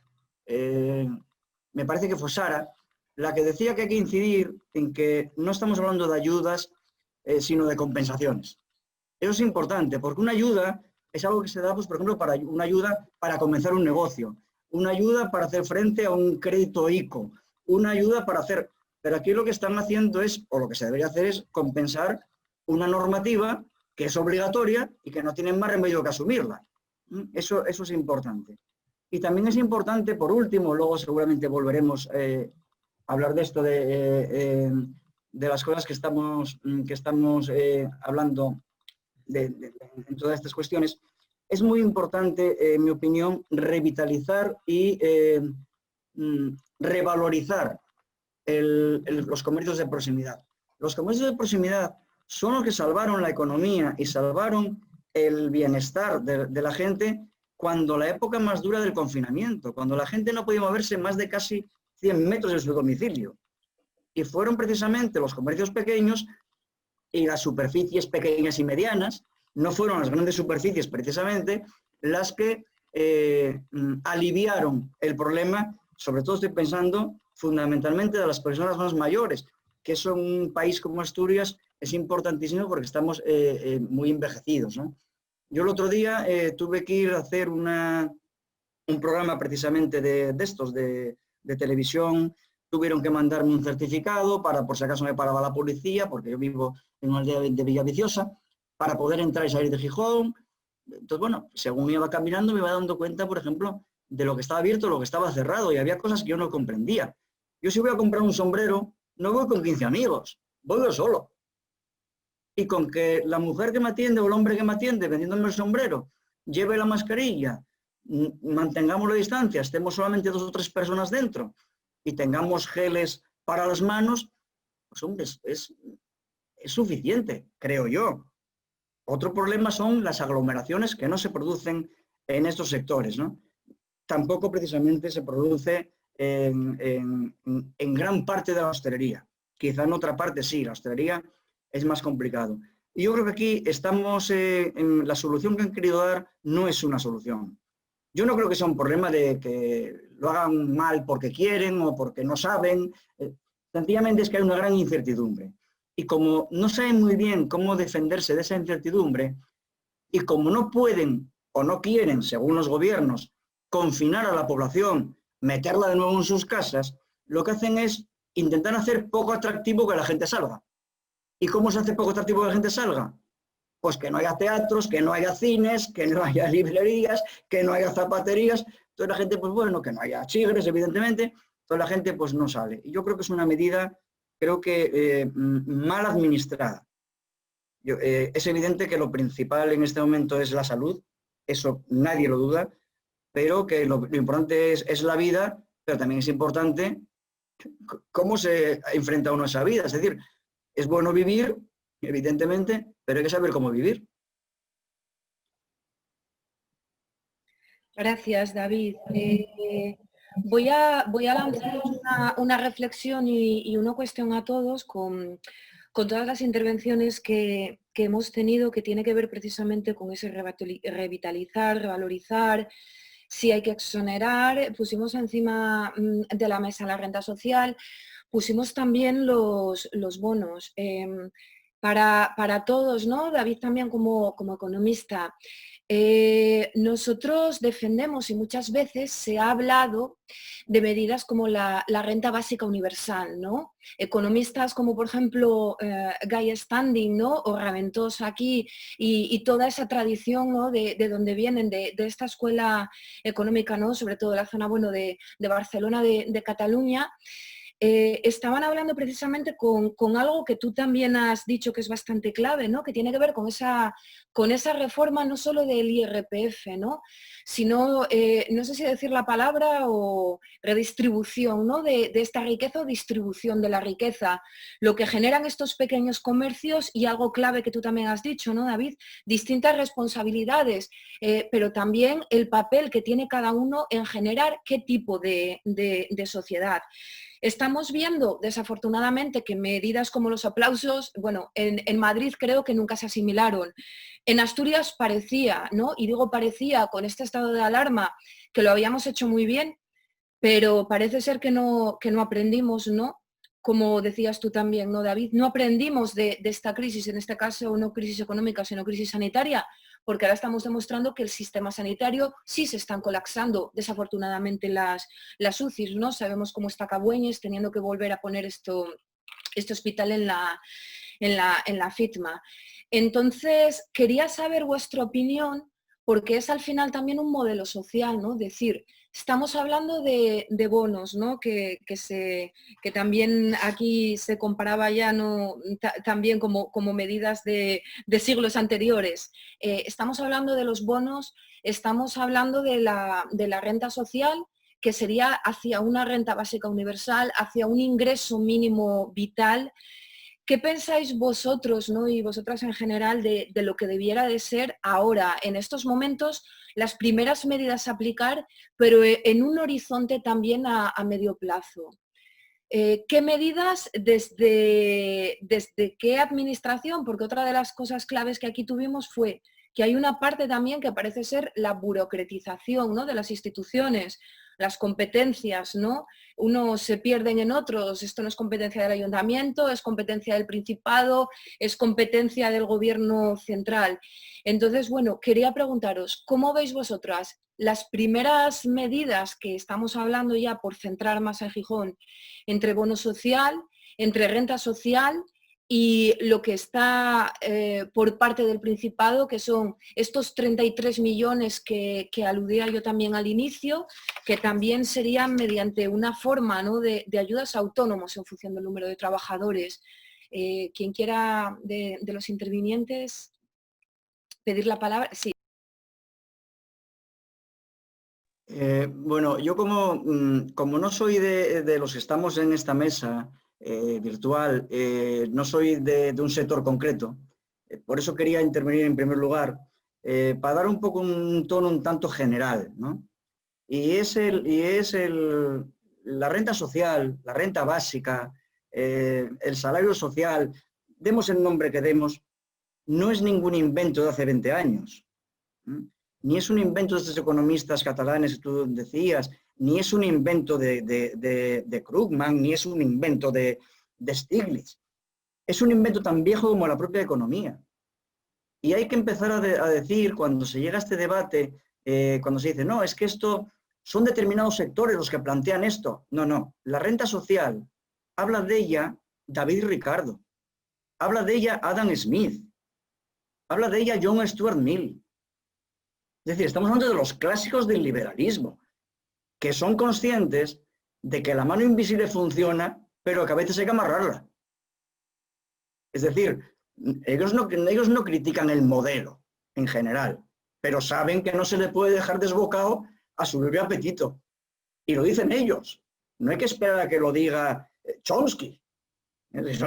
me parece que fue Sara, la que decía que hay que incidir en que no estamos hablando de ayudas, sino de compensaciones. Eso es importante, porque una ayuda es algo que se da, pues, por ejemplo, una ayuda para comenzar un negocio, una ayuda para hacer frente a un crédito ICO, una ayuda para hacer... Pero aquí lo que están haciendo es, o lo que se debería hacer es compensar una normativa que es obligatoria y que no tienen más remedio que asumirla. Eso es importante. Y también es importante, por último, luego seguramente volveremos a hablar de esto, de las cosas que estamos hablando en todas estas cuestiones. Es muy importante, en mi opinión, revitalizar y revalorizar los comercios de proximidad. Los comercios de proximidad son los que salvaron la economía y salvaron el bienestar de la gente cuando la época más dura del confinamiento, cuando la gente no podía moverse más de casi 100 metros de su domicilio. Y fueron precisamente los comercios pequeños y las superficies pequeñas y medianas, no fueron las grandes superficies precisamente, las que aliviaron el problema. Sobre todo estoy pensando fundamentalmente de las personas más mayores, que eso en un país como Asturias es importantísimo porque estamos muy envejecidos, ¿no? Yo el otro día tuve que ir a hacer un programa precisamente de estos, de televisión. Tuvieron que mandarme un certificado para, por si acaso me paraba la policía, porque yo vivo en una aldea de Villaviciosa, para poder entrar y salir de Gijón. Entonces, bueno, según iba caminando me iba dando cuenta, por ejemplo, de lo que estaba abierto, lo que estaba cerrado, y había cosas que yo no comprendía. Yo si voy a comprar un sombrero, no voy con 15 amigos, voy yo solo. Y con que la mujer que me atiende o el hombre que me atiende vendiéndome el sombrero lleve la mascarilla, mantengamos la distancia, estemos solamente 2 o 3 personas dentro y tengamos geles para las manos, pues hombre, es suficiente, creo yo. Otro problema son las aglomeraciones que no se producen en estos sectores, ¿no? Tampoco precisamente se produce en gran parte de la hostelería. Quizá en otra parte sí, la hostelería es más complicado. Y yo creo que aquí estamos en la solución que han querido dar no es una solución. Yo no creo que sea un problema de que lo hagan mal porque quieren o porque no saben. Sencillamente es que hay una gran incertidumbre. Y como no saben muy bien cómo defenderse de esa incertidumbre, y como no pueden o no quieren, según los gobiernos, confinar a la población, meterla de nuevo en sus casas, lo que hacen es intentar hacer poco atractivo que la gente salga. ¿Y cómo se hace poco atractivo que la gente salga? Pues que no haya teatros, que no haya cines, que no haya librerías, que no haya zapaterías. Entonces la gente, pues bueno, que no haya chigres, evidentemente. Entonces la gente pues no sale. Y yo creo que es una medida, creo que mal administrada. Es evidente que lo principal en este momento es la salud, eso nadie lo duda, pero que lo importante es la vida, pero también es importante cómo se enfrenta uno a esa vida. Es decir, es bueno vivir, evidentemente, pero hay que saber cómo vivir. Gracias, David. Voy a lanzar una reflexión y una cuestión a todos con todas las intervenciones que hemos tenido, que tiene que ver precisamente con ese revitalizar, revalorizar, si hay que exonerar. Pusimos encima de la mesa la renta social, pusimos también los bonos. Para todos, ¿no? David también como economista. Nosotros defendemos y muchas veces se ha hablado de medidas como la renta básica universal, ¿no? Economistas como por ejemplo Guy Standing, ¿no? O Raventós aquí y toda esa tradición, ¿no? de donde vienen, de esta escuela económica, ¿no? Sobre todo la zona, bueno, de Barcelona, de Cataluña. Estaban hablando precisamente con algo que tú también has dicho que es bastante clave, ¿no? Que tiene que ver con esa reforma no solo del IRPF, ¿no? Sino, no sé si decir la palabra o redistribución, ¿no? de esta riqueza o distribución de la riqueza, lo que generan estos pequeños comercios y algo clave que tú también has dicho, ¿no, David? Distintas responsabilidades, pero también el papel que tiene cada uno en generar qué tipo de sociedad. Estamos viendo, desafortunadamente, que medidas como los aplausos, bueno, en Madrid creo que nunca se asimilaron. En Asturias parecía, ¿no? Y digo parecía, con este estado de alarma, que lo habíamos hecho muy bien, pero parece ser que no aprendimos, ¿no? Como decías tú también, ¿no, David? No aprendimos de esta crisis, en este caso no crisis económica, sino crisis sanitaria, porque ahora estamos demostrando que el sistema sanitario sí se están colapsando, desafortunadamente, las UCIs, ¿no? Sabemos cómo está Cabueñes teniendo que volver a poner este hospital en la FITMA. Entonces, quería saber vuestra opinión, porque es al final también un modelo social, ¿no? Decir, estamos hablando de bonos, ¿no? Que también aquí se comparaba ya, ¿no? También como medidas de siglos anteriores. Estamos hablando de los bonos, estamos hablando de la renta social, que sería hacia una renta básica universal, hacia un ingreso mínimo vital. ¿qué pensáis vosotros, ¿no? Y vosotras en general de lo que debiera de ser ahora, en estos momentos, las primeras medidas a aplicar, pero en un horizonte también a medio plazo? ¿Qué medidas desde qué administración? Porque otra de las cosas claves que aquí tuvimos fue que hay una parte también que parece ser la burocratización, ¿no?, de las instituciones, las competencias, ¿no? Unos se pierden en otros, esto no es competencia del ayuntamiento, es competencia del Principado, es competencia del gobierno central. Entonces, bueno, quería preguntaros, ¿cómo veis vosotras las primeras medidas que estamos hablando ya, por centrar más en Gijón, entre bono social, entre renta social y lo que está por parte del Principado, que son estos 33 millones que aludía yo también al inicio, que también serían mediante una forma, ¿no?, de ayudas a autónomos en función del número de trabajadores? Quien quiera de los intervinientes pedir la palabra. Sí. Bueno, yo como no soy de los que estamos en esta mesa virtual, no soy de un sector concreto, por eso quería intervenir en primer lugar, para dar un poco un tono un tanto general, ¿no? Y la renta social, la renta básica, el salario social, demos el nombre que demos, no es ningún invento de hace 20 años. Ni es un invento de estos economistas catalanes que tú decías, ni es un invento de Krugman, ni es un invento de Stiglitz. Es un invento tan viejo como la propia economía. Y hay que empezar a decir, cuando se llega a este debate, cuando se dice, no, es que esto son determinados sectores los que plantean esto. No, no. La renta social, habla de ella David Ricardo, habla de ella Adam Smith, habla de ella John Stuart Mill. Es decir, estamos hablando de los clásicos del liberalismo, que son conscientes de que la mano invisible funciona, pero que a veces hay que amarrarla. Es decir, ellos no critican el modelo en general, pero saben que no se le puede dejar desbocado a su propio apetito. Y lo dicen ellos. No hay que esperar a que lo diga Chomsky,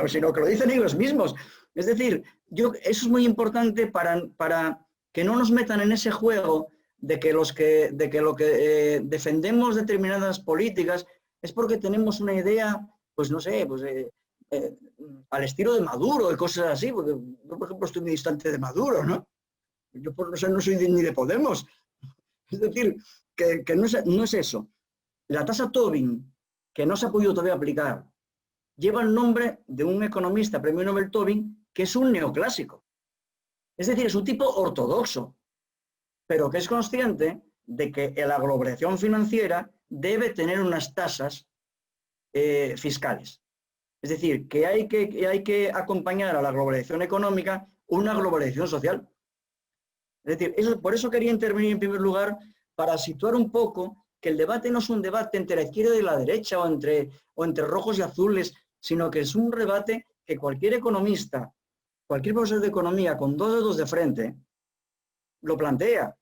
sino que lo dicen ellos mismos. Es decir, eso es muy importante para que no nos metan en ese juego de que lo que defendemos determinadas políticas es porque tenemos una idea, pues no sé, pues al estilo de Maduro y cosas así, porque yo, por ejemplo, estoy muy distante de Maduro, ¿no? Yo por eso no soy ni de Podemos. Es decir, que no es eso. La tasa Tobin, que no se ha podido todavía aplicar, lleva el nombre de un economista, premio Nobel Tobin, que es un neoclásico. Es decir, es un tipo ortodoxo, pero que es consciente de que la globalización financiera debe tener unas tasas fiscales. Es decir, que hay que acompañar a la globalización económica una globalización social. Es decir, por eso quería intervenir en primer lugar, para situar un poco que el debate no es un debate entre la izquierda y la derecha o entre rojos y azules, sino que es un debate que cualquier economista, cualquier profesor de economía con 2 dedos de frente lo plantea.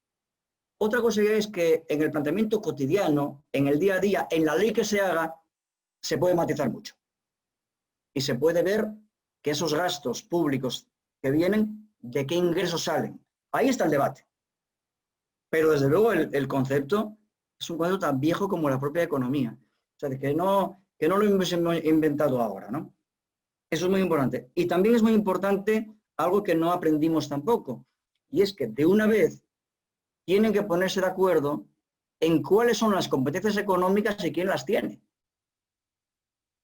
Otra cosa es que en el planteamiento cotidiano, en el día a día, en la ley que se haga, se puede matizar mucho. Y se puede ver que esos gastos públicos que vienen, de qué ingresos salen. Ahí está el debate. Pero desde luego el concepto es un concepto tan viejo como la propia economía. O sea, que no lo hemos inventado ahora, ¿no? Eso es muy importante. Y también es muy importante algo que no aprendimos tampoco, y es que de una vez tienen que ponerse de acuerdo en cuáles son las competencias económicas y quién las tiene.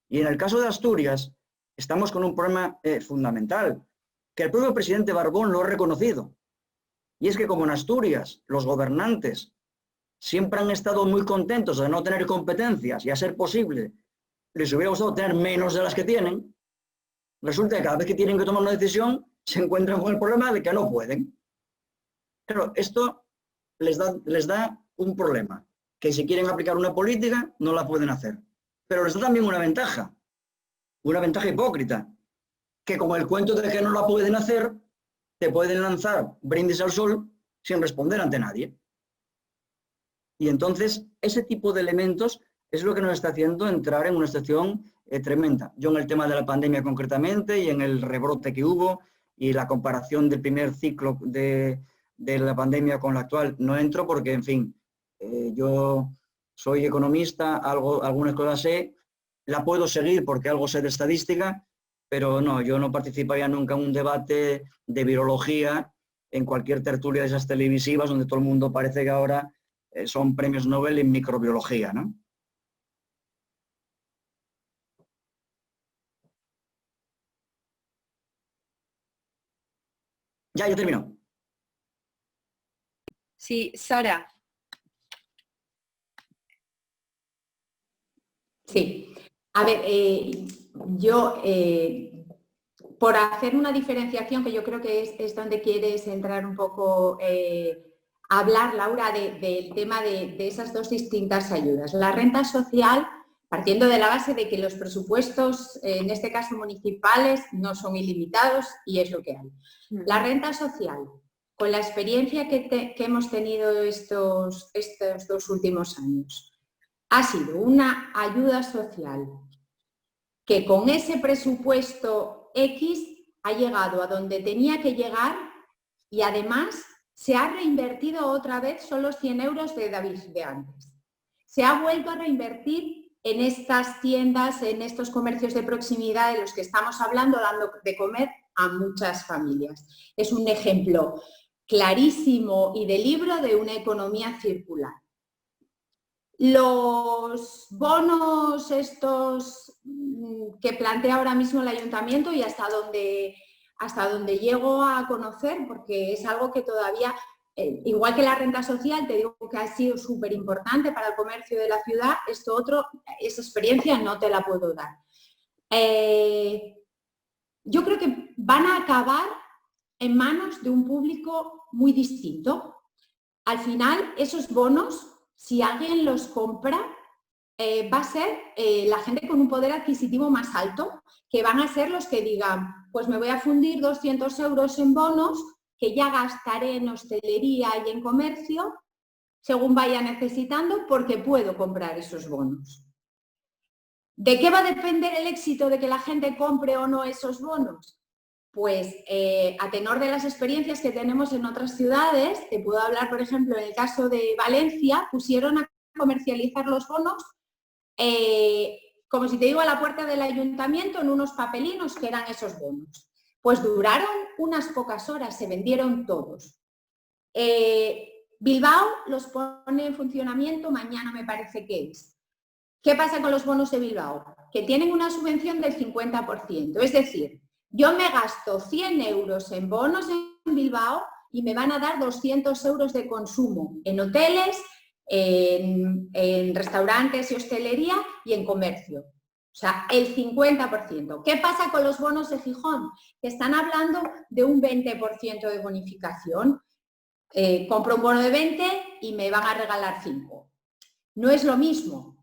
Y en el caso de Asturias, estamos con un problema fundamental, que el propio presidente Barbón lo ha reconocido. Y es que como en Asturias los gobernantes siempre han estado muy contentos de no tener competencias y a ser posible les hubiera gustado tener menos de las que tienen, resulta que cada vez que tienen que tomar una decisión se encuentran con el problema de que no pueden. Pero esto les da un problema, que si quieren aplicar una política no la pueden hacer. Pero les da también una ventaja hipócrita, que como el cuento de que no la pueden hacer, te pueden lanzar brindis al sol sin responder ante nadie. Y entonces ese tipo de elementos es lo que nos está haciendo entrar en una situación tremenda. Yo en el tema de la pandemia concretamente y en el rebrote que hubo y la comparación del primer ciclo de la pandemia con la actual no entro porque, en fin, yo soy economista, algunas cosas sé, la puedo seguir porque algo sé de estadística, pero no, yo no participaría nunca en un debate de virología en cualquier tertulia de esas televisivas donde todo el mundo parece que ahora son premios Nobel en microbiología, ¿no? Ya, yo termino. Sí, Sara. Sí. A ver, yo, por hacer una diferenciación, que yo creo que es donde quieres entrar un poco, hablar, Laura, del tema de esas dos distintas ayudas. La renta social, partiendo de la base de que los presupuestos, en este caso municipales, no son ilimitados y es lo que hay. La renta social, con la experiencia que hemos tenido estos 2 últimos años, ha sido una ayuda social que con ese presupuesto X ha llegado a donde tenía que llegar y además se ha reinvertido otra vez, son los 100 euros de David de antes. Se ha vuelto a reinvertir en estas tiendas, en estos comercios de proximidad de los que estamos hablando, dando de comer a muchas familias. Es un ejemplo clarísimo y de libro de una economía circular. Los bonos estos que plantea ahora mismo el ayuntamiento y hasta donde llego a conocer, porque es algo que todavía, igual que la renta social, te digo que ha sido súper importante para el comercio de la ciudad, esto otro, esa experiencia no te la puedo dar. Yo creo que van a acabar en manos de un público muy distinto. Al final, esos bonos, si alguien los compra, va a ser la gente con un poder adquisitivo más alto, que van a ser los que digan, pues me voy a fundir 200 euros en bonos, que ya gastaré en hostelería y en comercio, según vaya necesitando, porque puedo comprar esos bonos. ¿De qué va a depender el éxito de que la gente compre o no esos bonos? Pues a tenor de las experiencias que tenemos en otras ciudades, te puedo hablar, por ejemplo, en el caso de Valencia, pusieron a comercializar los bonos, como si te digo, a la puerta del ayuntamiento en unos papelinos que eran esos bonos. Pues duraron unas pocas horas, se vendieron todos. Bilbao los pone en funcionamiento mañana, me parece que es. ¿Qué pasa con los bonos de Bilbao? Que tienen una subvención del 50%, es decir, yo me gasto 100 euros en bonos en Bilbao y me van a dar 200 euros de consumo en hoteles, en restaurantes y hostelería y en comercio. O sea, el 50%. ¿Qué pasa con los bonos de Gijón? Que están hablando de un 20% de bonificación. Compro un bono de 20 y me van a regalar 5. No es lo mismo.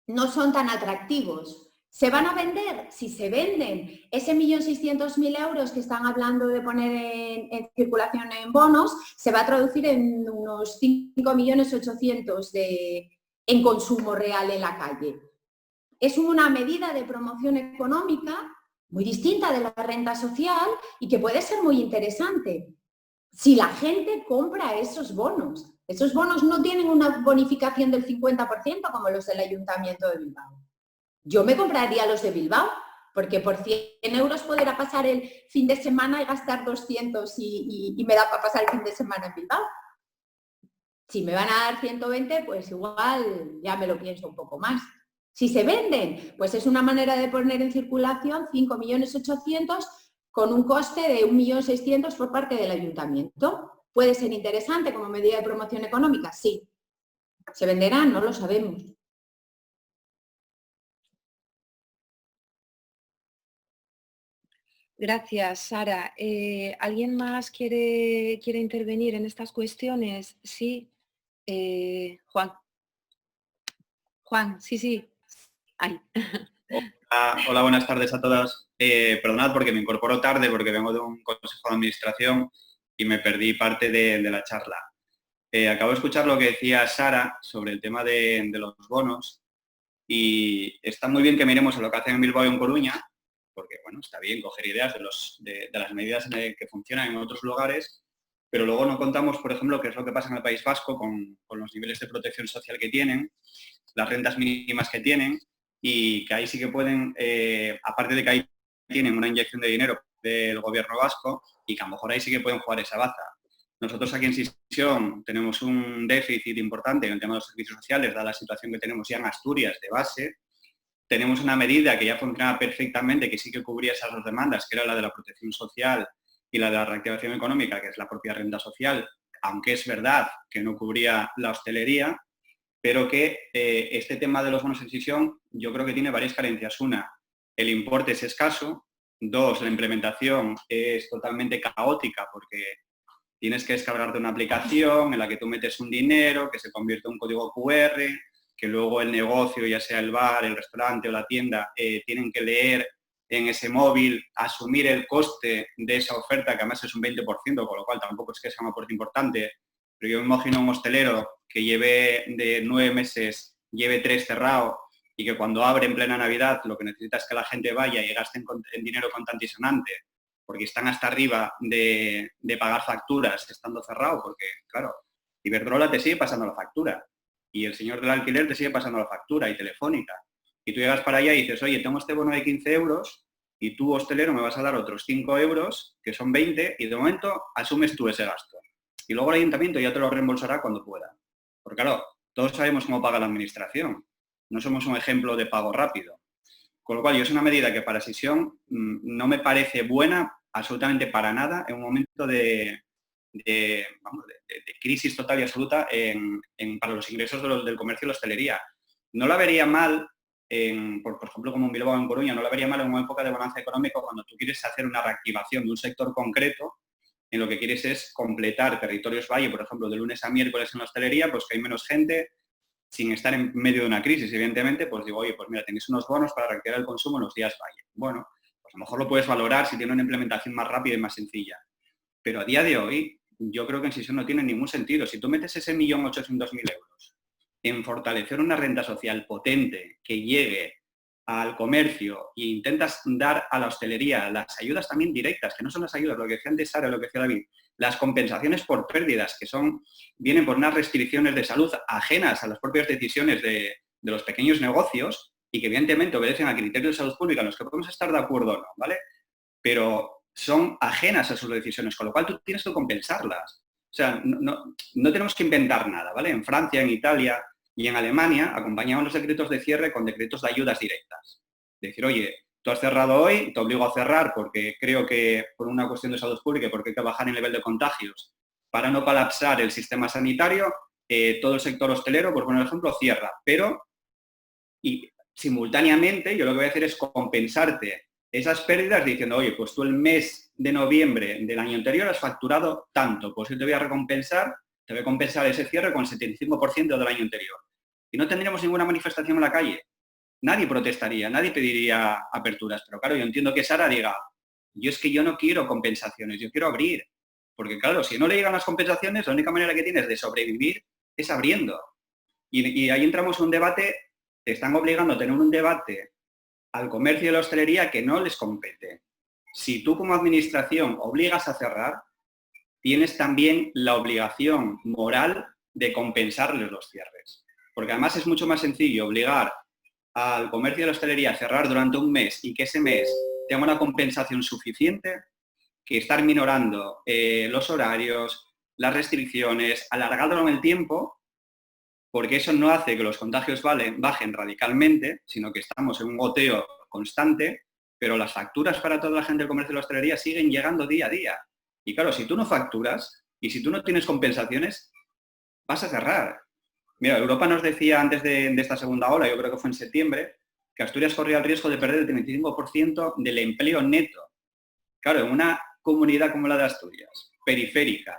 No son tan atractivos. ¿Se van a vender? Si se venden, ese 1.600.000 euros que están hablando de poner en circulación en bonos, se va a traducir en unos 5.800.000 en consumo real en la calle. Es una medida de promoción económica muy distinta de la renta social y que puede ser muy interesante si la gente compra esos bonos. Esos bonos no tienen una bonificación del 50% como los del Ayuntamiento de Bilbao. Yo me compraría los de Bilbao, porque por 100 euros poder pasar el fin de semana y gastar 200 y me da para pasar el fin de semana en Bilbao. Si me van a dar 120, pues igual ya me lo pienso un poco más. Si se venden, pues es una manera de poner en circulación 5.800.000 con un coste de 1.600.000 por parte del Ayuntamiento. ¿Puede ser interesante como medida de promoción económica? Sí. ¿Se venderán? No lo sabemos. Gracias, Sara. ¿Alguien más quiere intervenir en estas cuestiones? Sí. Juan. Juan, sí. Ay. Hola, buenas tardes a todas. Perdonad porque me incorporo tarde porque vengo de un consejo de administración y me perdí parte de la charla. Acabo de escuchar lo que decía Sara sobre el tema de los bonos Y está muy bien que miremos a lo que hacen en Bilbao y en Coruña, porque, bueno, está bien coger ideas de las medidas que funcionan en otros lugares, pero luego no contamos, por ejemplo, qué es lo que pasa en el País Vasco con los niveles de protección social que tienen, las rentas mínimas que tienen, y que ahí sí que pueden, aparte de que ahí tienen una inyección de dinero del gobierno vasco, y que a lo mejor ahí sí que pueden jugar esa baza. Nosotros aquí en Sisión tenemos un déficit importante en el tema de los servicios sociales, dada la situación que tenemos ya en Asturias de base. Tenemos una medida que ya funcionaba perfectamente, que sí que cubría esas dos demandas, que era la de la protección social y la de la reactivación económica, que es la propia renta social, aunque es verdad que no cubría la hostelería, pero que este tema de los bonos en Sisión yo creo que tiene varias carencias. Una, el importe es escaso. Dos, la implementación es totalmente caótica porque tienes que descargarte una aplicación en la que tú metes un dinero, que se convierte en un código QR, que luego el negocio, ya sea el bar, el restaurante o la tienda, tienen que leer en ese móvil, asumir el coste de esa oferta, que además es un 20%, con lo cual tampoco es que sea un aporte importante. Pero yo me imagino un hostelero que lleve de 9 meses, lleve 3 cerrado y que cuando abre en plena Navidad lo que necesita es que la gente vaya y gaste en dinero contante y sonante, porque están hasta arriba de pagar facturas estando cerrado, porque, claro, Iberdrola te sigue pasando la factura y el señor del alquiler te sigue pasando la factura y Telefónica. Y tú llegas para allá y dices, oye, tengo este bono de 15 euros y tú, hostelero, me vas a dar otros 5 euros, que son 20, y de momento asumes tú ese gasto. Y luego el ayuntamiento ya te lo reembolsará cuando pueda. Porque claro, todos sabemos cómo paga la administración. No somos un ejemplo de pago rápido. Con lo cual, yo es una medida que para Sisión no me parece buena absolutamente para nada en un momento de crisis total y absoluta para los ingresos del comercio y la hostelería. No la vería mal, por ejemplo, como en Bilbao o en Coruña, no la vería mal en una época de bonanza económica cuando tú quieres hacer una reactivación de un sector concreto, en lo que quieres es completar territorios valle, por ejemplo, de lunes a miércoles en la hostelería, pues que hay menos gente, sin estar en medio de una crisis, evidentemente, pues digo, oye, pues mira, tenéis unos bonos para reactivar el consumo en los días valle. Bueno, pues a lo mejor lo puedes valorar si tiene una implementación más rápida y más sencilla. Pero a día de hoy, yo creo que en Sisión no tiene ningún sentido. Si tú metes ese 1.800.000 euros en fortalecer una renta social potente que llegue al comercio e intentas dar a la hostelería las ayudas también directas, que no son las ayudas, lo que decía antes Sara, lo que decía David, las compensaciones por pérdidas, que vienen por unas restricciones de salud ajenas a las propias decisiones de los pequeños negocios y que evidentemente obedecen a criterios de salud pública en los que podemos estar de acuerdo o no, ¿vale? Pero son ajenas a sus decisiones, con lo cual tú tienes que compensarlas. O sea, no tenemos que inventar nada, ¿vale? En Francia, en Italia y en Alemania acompañaban los decretos de cierre con decretos de ayudas directas. Decir, oye, tú has cerrado hoy, te obligo a cerrar porque creo que por una cuestión de salud pública y porque hay que bajar el nivel de contagios para no colapsar el sistema sanitario, todo el sector hostelero, por poner ejemplo, cierra. Pero, y simultáneamente, yo lo que voy a hacer es compensarte esas pérdidas diciendo, oye, pues tú el mes de noviembre del año anterior has facturado tanto, pues yo te voy a compensar ese cierre con el 75% del año anterior. Y no tendríamos ninguna manifestación en la calle. Nadie protestaría, nadie pediría aperturas. Pero claro, yo entiendo que Sara diga, yo no quiero compensaciones, yo quiero abrir. Porque claro, si no le llegan las compensaciones, la única manera que tienes de sobrevivir es abriendo. Y ahí entramos en un debate, te están obligando a tener un debate al comercio y la hostelería que no les compete. Si tú como administración obligas a cerrar, tienes también la obligación moral de compensarles los cierres. Porque además es mucho más sencillo obligar al comercio y la hostelería a cerrar durante un mes y que ese mes tenga una compensación suficiente que estar minorando los horarios, las restricciones, alargándolo en el tiempo, porque eso no hace que los contagios bajen radicalmente, sino que estamos en un goteo constante, pero las facturas para toda la gente del comercio y la hostelería siguen llegando día a día. Y claro, si tú no facturas y si tú no tienes compensaciones, vas a cerrar. Mira, Europa nos decía antes de esta segunda ola, yo creo que fue en septiembre, que Asturias corría el riesgo de perder el 35% del empleo neto. Claro, en una comunidad como la de Asturias, periférica,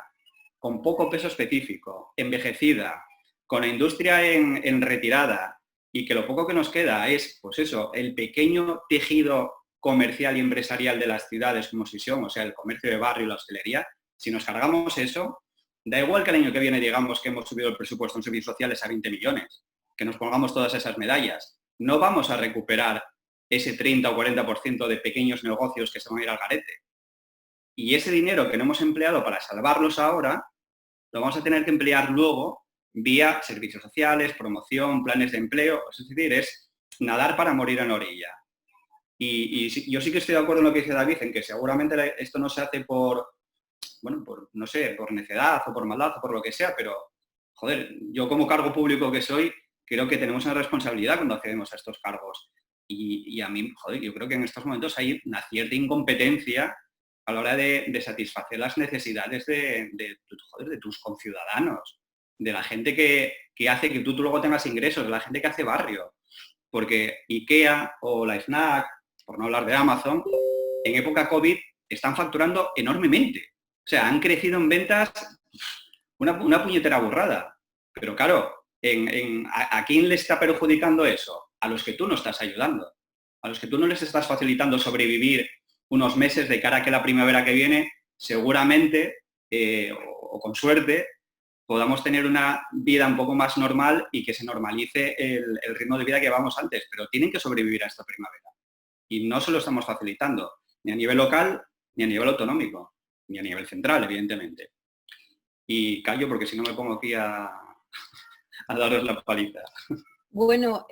con poco peso específico, envejecida, con la industria en retirada y que lo poco que nos queda es, pues eso, el pequeño tejido comercial y empresarial de las ciudades como Sisión, o sea, el comercio de barrio y la hostelería, si nos cargamos eso, da igual que el año que viene digamos que hemos subido el presupuesto en servicios sociales a 20 millones, que nos pongamos todas esas medallas. no vamos a recuperar ese 30 o 40% de pequeños negocios que se van a ir al garete. Y ese dinero que no hemos empleado para salvarlos ahora, lo vamos a tener que emplear luego vía servicios sociales, promoción, planes de empleo. Es decir, es nadar para morir en la orilla. Y yo sí que estoy de acuerdo en lo que dice David, en que seguramente esto no se hace por necedad o por maldad o por lo que sea, pero, joder, yo como cargo público que soy, creo que tenemos una responsabilidad cuando accedemos a estos cargos. Y a mí, joder, yo creo que en estos momentos hay una cierta incompetencia a la hora de satisfacer las necesidades de tus conciudadanos, de la gente que hace que tú luego tengas ingresos, de la gente que hace barrio. Porque IKEA o la FNAC, por no hablar de Amazon, en época COVID están facturando enormemente. O sea, han crecido en ventas una puñetera burrada. Pero claro, ¿a quién le está perjudicando eso? A los que tú no estás ayudando. A los que tú no les estás facilitando sobrevivir unos meses de cara a que la primavera que viene, seguramente, o con suerte, podamos tener una vida un poco más normal y que se normalice el ritmo de vida que llevamos antes. Pero tienen que sobrevivir a esta primavera. Y no se lo estamos facilitando, ni a nivel local, ni a nivel autonómico, ni a nivel central, evidentemente. Y callo porque si no me pongo aquí a daros la paliza. Bueno,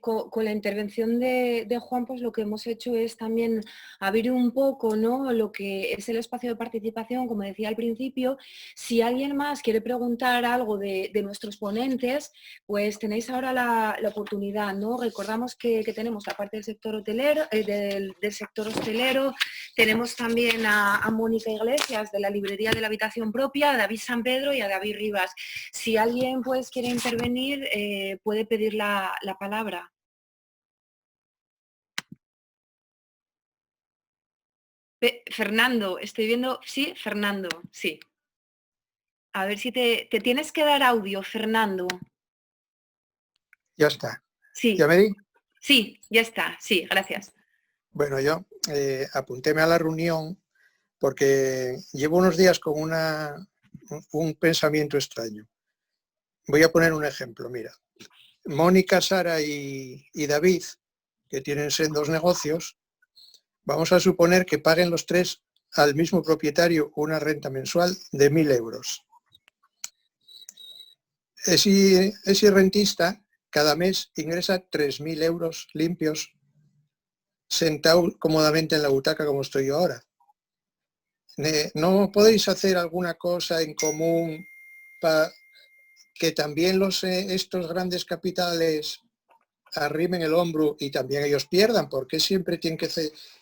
con la intervención de Juan, pues lo que hemos hecho es también abrir un poco, ¿no?, lo que es el espacio de participación, como decía al principio. Si alguien más quiere preguntar algo de nuestros ponentes, pues tenéis ahora la oportunidad, ¿no? Recordamos que tenemos la parte del sector hotelero, del sector hostelero, tenemos también a Mónica Iglesias de la librería de la habitación propia, a David San Pedro y a David Rivas. Si alguien pues quiere intervenir, puede pedir la palabra. Fernando, estoy viendo, sí, Fernando, sí. A ver si te tienes que dar audio, Fernando. Ya está. Sí. ¿Ya me di? Sí, ya está, sí, gracias. Bueno, yo apuntéme a la reunión porque llevo unos días con un pensamiento extraño. Voy a poner un ejemplo, mira. Mónica, Sara y David, que tienen sendos negocios, vamos a suponer que paguen los tres al mismo propietario una renta mensual de 1.000 euros. Ese rentista cada mes ingresa 3.000 euros limpios sentado cómodamente en la butaca como estoy yo ahora. ¿No podéis hacer alguna cosa en común para que también estos grandes capitales arrimen el hombro y también ellos pierdan? ¿Por qué siempre tienen que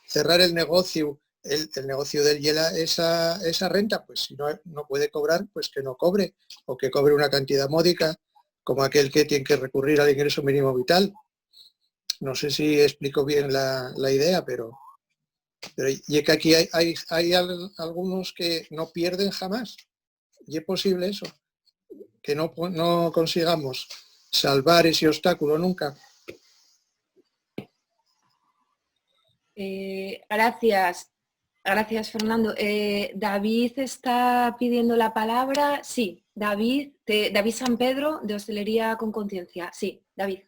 cerrar el negocio, el negocio del hiela, esa renta? Pues si no puede cobrar, pues que no cobre, o que cobre una cantidad módica, como aquel que tiene que recurrir al ingreso mínimo vital. No sé si explico bien la idea, pero y es que aquí hay algunos que no pierden jamás. Y es posible eso, que no consigamos salvar ese obstáculo nunca. Gracias, Fernando. David está pidiendo la palabra. Sí, David San Pedro, de Hostelería con Conciencia. Sí, David.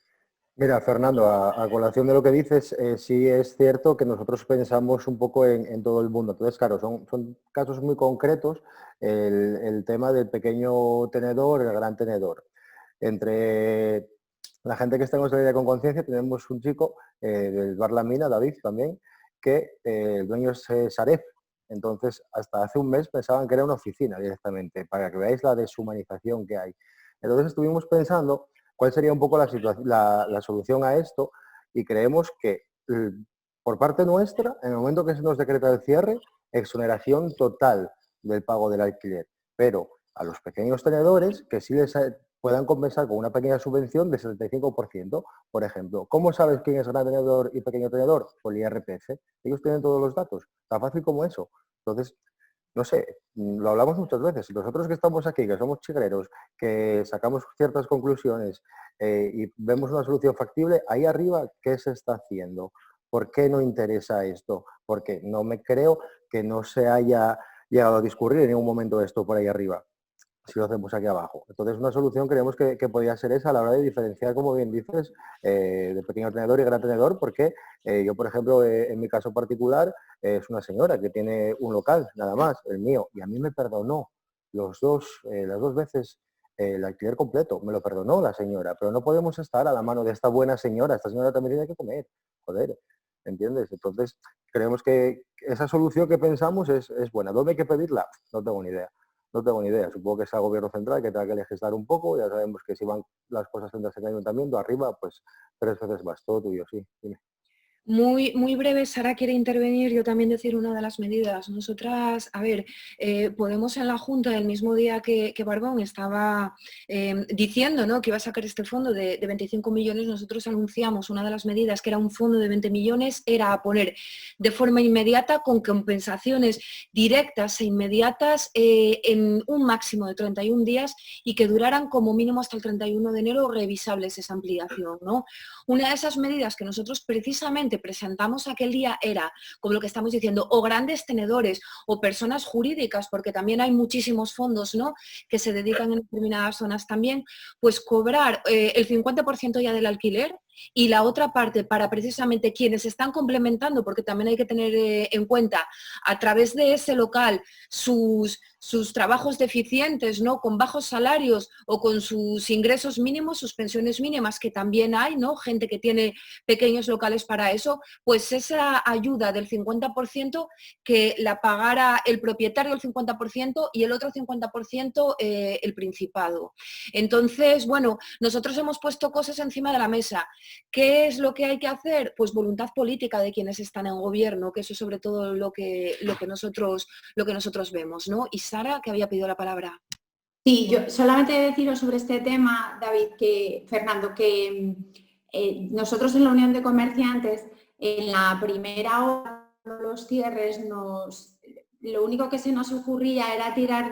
Mira, Fernando, a colación de lo que dices, sí es cierto que nosotros pensamos un poco en todo el mundo. Entonces, claro, son casos muy concretos el tema del pequeño tenedor y el gran tenedor. Entre la gente que está en Hostelería con Conciencia tenemos un chico del Bar La Mina, David también, que el dueño es Saref. Entonces, hasta hace un mes pensaban que era una oficina directamente, para que veáis la deshumanización que hay. Entonces estuvimos pensando cuál sería un poco la solución a esto y creemos que por parte nuestra, en el momento que se nos decreta el cierre, exoneración total del pago del alquiler, pero a los pequeños tenedores que sí les puedan compensar con una pequeña subvención de 75%, por ejemplo. ¿Cómo sabes quién es gran tenedor y pequeño tenedor? Por el IRPF. Ellos tienen todos los datos, tan fácil como eso. Entonces, no sé, lo hablamos muchas veces. Nosotros que estamos aquí, que somos chigreros, que sacamos ciertas conclusiones y vemos una solución factible, ahí arriba, ¿qué se está haciendo? ¿Por qué no interesa esto? Porque no me creo que no se haya llegado a discurrir en ningún momento esto por ahí arriba. si lo hacemos aquí abajo. Entonces, una solución creemos que podría ser esa a la hora de diferenciar, como bien dices, de pequeño tenedor y gran tenedor, porque yo, por ejemplo, en mi caso particular, es una señora que tiene un local, nada más, el mío, y a mí me perdonó las dos veces el alquiler completo, me lo perdonó la señora, pero no podemos estar a la mano de esta buena señora, esta señora también tiene que comer, joder, ¿entiendes? Entonces, creemos que esa solución que pensamos es buena. ¿Dónde hay que pedirla? No tengo ni idea. No tengo ni idea. Supongo que es al gobierno central que tenga que legislar un poco. Ya sabemos que si van las cosas centrales en el ayuntamiento, arriba, pues 3 veces más. Todo tuyo, sí. Dime. Muy breve, Sara quiere intervenir, yo también decir una de las medidas. Nosotras, a ver, Podemos en la Junta, el mismo día que Barbón estaba diciendo, ¿no?, que iba a sacar este fondo de 25 millones, nosotros anunciamos una de las medidas, que era un fondo de 20 millones, era poner de forma inmediata, con compensaciones directas e inmediatas, en un máximo de 31 días y que duraran como mínimo hasta el 31 de enero revisables esa ampliación, ¿no? Una de esas medidas que nosotros precisamente presentamos aquel día era, como lo que estamos diciendo, o grandes tenedores o personas jurídicas, porque también hay muchísimos fondos, ¿no?, que se dedican en determinadas zonas también, pues cobrar el 50% ya del alquiler y la otra parte para precisamente quienes están complementando, porque también hay que tener en cuenta a través de ese local sus trabajos deficientes, ¿no?, con bajos salarios o con sus ingresos mínimos, sus pensiones mínimas, que también hay, ¿no?, gente que tiene pequeños locales para eso, pues esa ayuda del 50% que la pagara el propietario el 50% y el otro 50% el Principado. Entonces, bueno, nosotros hemos puesto cosas encima de la mesa. ¿Qué es lo que hay que hacer? Pues voluntad política de quienes están en gobierno, que eso es sobre todo lo que nosotros vemos, ¿no? Y Sara, que había pedido la palabra. Sí, yo solamente deciros sobre este tema, David, Fernando, que nosotros en la Unión de Comerciantes, en la primera hora de los cierres, lo único que se nos ocurría era tirar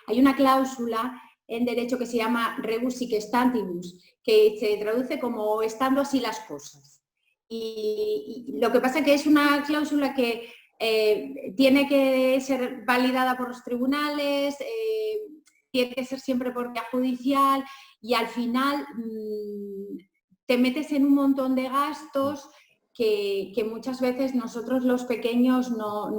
hay una cláusula en derecho que se llama rebus sic stantibus, que se traduce como estando así las cosas. Y lo que pasa es que es una cláusula que tiene que ser validada por los tribunales, tiene que ser siempre por vía judicial y al final te metes en un montón de gastos que muchas veces nosotros los pequeños no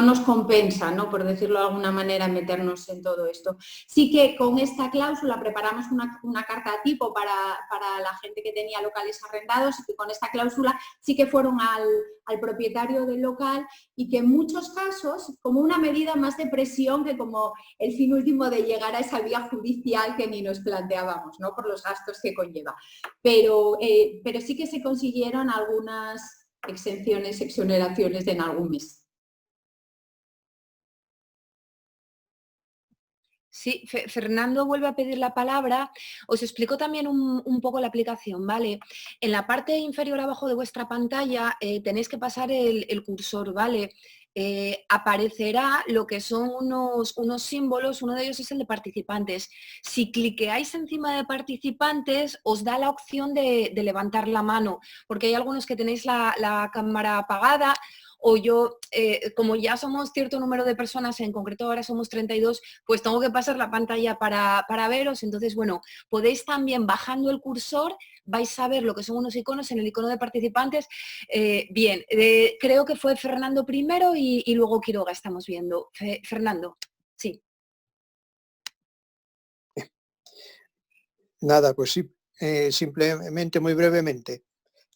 nos compensa, ¿no?, por decirlo de alguna manera, meternos en todo esto. Sí que con esta cláusula preparamos una carta tipo para la gente que tenía locales arrendados, y que con esta cláusula sí que fueron al propietario del local, y que en muchos casos, como una medida más de presión que como el fin último de llegar a esa vía judicial que ni nos planteábamos, ¿no?, por los gastos que conlleva. Pero sí que se consiguieron algunas exenciones, exoneraciones en algún mes. Sí, Fernando vuelve a pedir la palabra. Os explico también un poco la aplicación, ¿vale? En la parte inferior abajo de vuestra pantalla tenéis que pasar el cursor, ¿vale? Aparecerá lo que son unos símbolos, uno de ellos es el de participantes. Si cliqueáis encima de participantes, os da la opción de levantar la mano, porque hay algunos que tenéis la cámara apagada, o yo, como ya somos cierto número de personas, en concreto ahora somos 32, pues tengo que pasar la pantalla para veros. Entonces, bueno, podéis también, bajando el cursor, vais a ver lo que son unos iconos en el icono de participantes. Bien, creo que fue Fernando primero y luego Quiroga estamos viendo. Fernando, sí. Nada, pues sí, simplemente, muy brevemente,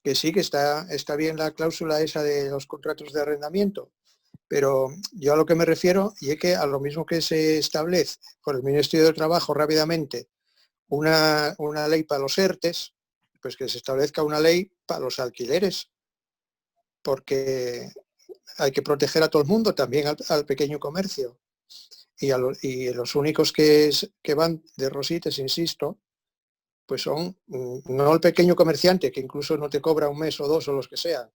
que sí que está bien la cláusula esa de los contratos de arrendamiento, pero yo a lo que me refiero, y es que a lo mismo que se establece por el Ministerio de Trabajo rápidamente una ley para los ERTES, pues que se establezca una ley para los alquileres, porque hay que proteger a todo el mundo, también al pequeño comercio. Y los únicos que van de rositas, insisto, pues son no el pequeño comerciante, que incluso no te cobra un mes o dos o los que sean,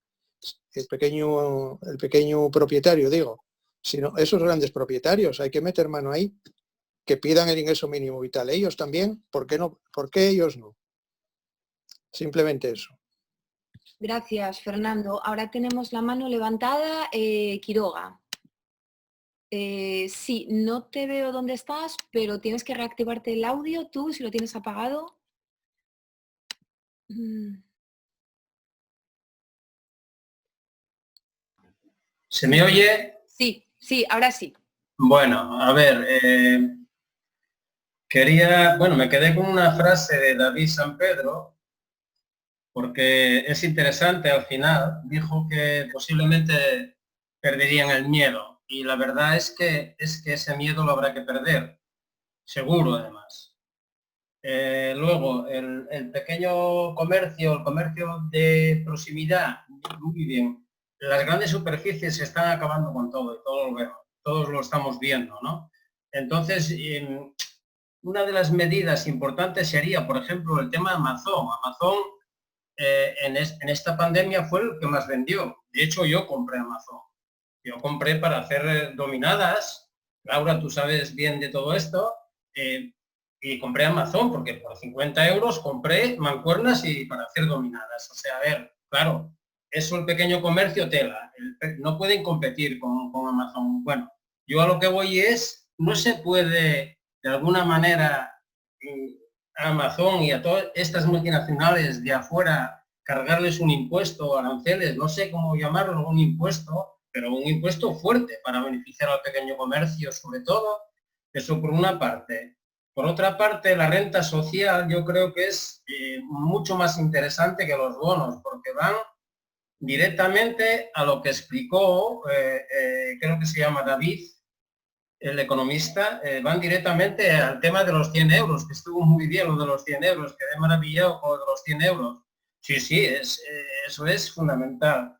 el pequeño propietario, digo, sino esos grandes propietarios. Hay que meter mano ahí, que pidan el ingreso mínimo vital. Ellos también, ¿por qué no? ¿Por qué ellos no? Simplemente eso. Gracias, Fernando. Ahora tenemos la mano levantada, Quiroga. Sí, no te veo dónde estás, pero tienes que reactivarte el audio tú, si lo tienes apagado. Mm, ¿Se me oye? Sí, sí, ahora sí. Bueno, a ver, me quedé con una frase de David San Pedro, porque es interesante al final. Dijo que posiblemente perderían el miedo, y la verdad es que ese miedo lo habrá que perder, seguro además. Luego, el pequeño comercio, el comercio de proximidad, muy bien. Las grandes superficies se están acabando con todo, y todos lo estamos viendo, ¿no? Entonces, una de las medidas importantes sería, por ejemplo, el tema de Amazon. Amazon en esta pandemia fue el que más vendió. De hecho, yo compré Amazon. Yo compré para hacer dominadas. Laura, tú sabes bien de todo esto. Y compré Amazon porque por 50 euros compré mancuernas y para hacer dominadas. O sea, a ver, claro, es un pequeño comercio tela. No pueden competir con Amazon. Bueno, yo a lo que voy es, no se puede de alguna manera a Amazon y a todas estas multinacionales de afuera cargarles un impuesto, aranceles, no sé cómo llamarlo, un impuesto, pero un impuesto fuerte para beneficiar al pequeño comercio, sobre todo. Eso por una parte. Por otra parte, la renta social yo creo que es mucho más interesante que los bonos, porque van directamente a lo que explicó, creo que se llama David, el economista, van directamente al tema de los 100 euros, que estuvo muy bien lo de los 100 euros, quedé maravillado con lo de los 100 euros. Sí, sí, eso es fundamental.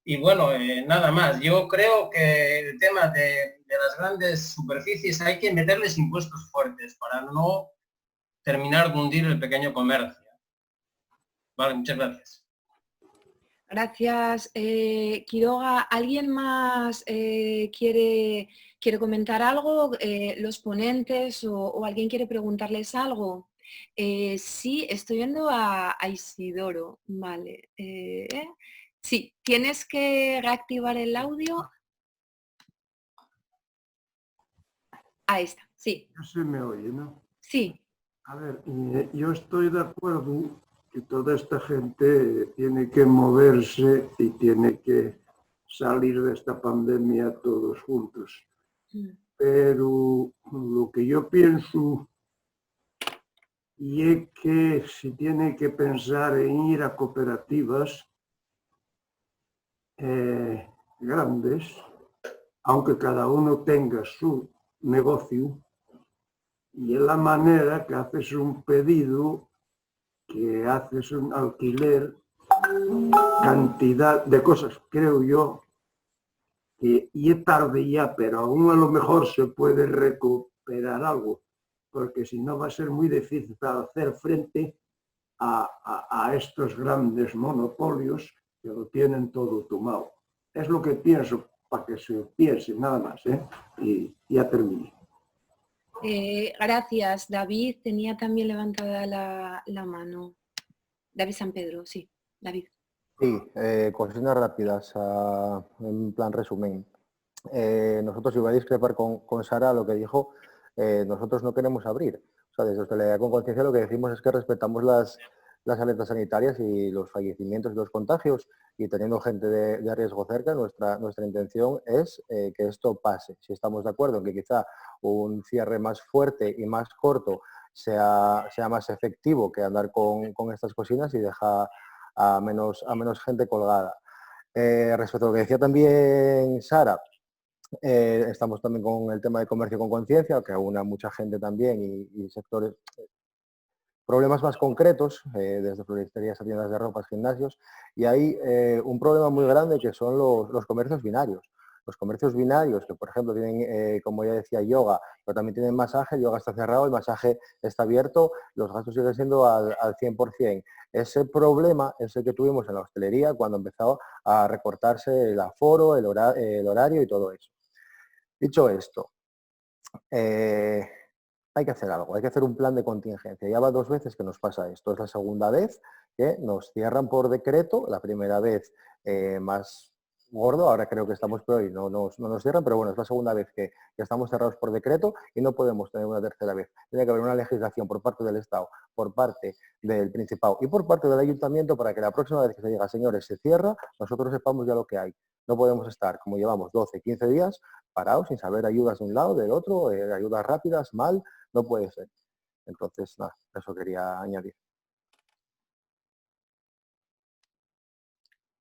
Y bueno, nada más. Yo creo que el tema de las grandes superficies hay que meterles impuestos fuertes para no terminar de hundir el pequeño comercio. Vale, muchas gracias. Gracias, Quiroga. ¿Alguien más quiere comentar algo? ¿Los ponentes o alguien quiere preguntarles algo? Sí, estoy viendo a Isidoro. Vale. Sí, tienes que reactivar el audio. Ahí está, sí. No se me oye, ¿no? Sí. A ver, yo estoy de acuerdo que toda esta gente tiene que moverse y tiene que salir de esta pandemia todos juntos. Pero lo que yo pienso y es que si tiene que pensar en ir a cooperativas grandes, aunque cada uno tenga su negocio, y es la manera que haces un pedido, que haces un alquiler, cantidad de cosas, creo yo, que y es tarde ya, pero aún a lo mejor se puede recuperar algo, porque si no va a ser muy difícil hacer frente a estos grandes monopolios que lo tienen todo tomado. Es lo que pienso, para que se piense, nada más, y ya terminé. Gracias, David. Tenía también levantada la mano. David San Pedro, sí, David. Sí, cositas rápidas, en plan resumen. Nosotros, iba a discrepar con Sara lo que dijo, nosotros no queremos abrir. O sea, desde Hostelería con Conciencia lo que decimos es que respetamos las alertas sanitarias y los fallecimientos y los contagios, y teniendo gente de riesgo cerca, nuestra intención es que esto pase. Si estamos de acuerdo en que quizá un cierre más fuerte y más corto sea más efectivo que andar con estas cocinas y deja a menos gente colgada. Respecto a lo que decía también Sara, estamos también con el tema de comercio con conciencia, que aúna mucha gente también y sectores, problemas más concretos, desde floristerías a tiendas de ropas, gimnasios, y hay un problema muy grande que son los comercios binarios. Los comercios binarios que, por ejemplo, tienen, como ya decía, yoga, pero también tienen masaje, el yoga está cerrado, el masaje está abierto, los gastos siguen siendo al 100%. Ese problema es el que tuvimos en la hostelería cuando empezó a recortarse el aforo, el horario y todo eso. Dicho esto, hay que hacer algo, hay que hacer un plan de contingencia. Ya va 2 veces que nos pasa esto, es la segunda vez que nos cierran por decreto, la primera vez más gordo, ahora creo que estamos peor y no nos cierran, pero bueno, es la segunda vez que estamos cerrados por decreto y no podemos tener una tercera vez. Tiene que haber una legislación por parte del Estado, por parte del Principado y por parte del Ayuntamiento para que la próxima vez que se diga, señores, se cierra, nosotros sepamos ya lo que hay. No podemos estar, como llevamos 12, 15 días, parados sin saber ayudas de un lado, del otro, ayudas rápidas, mal, no puede ser. Entonces, nada, eso quería añadir.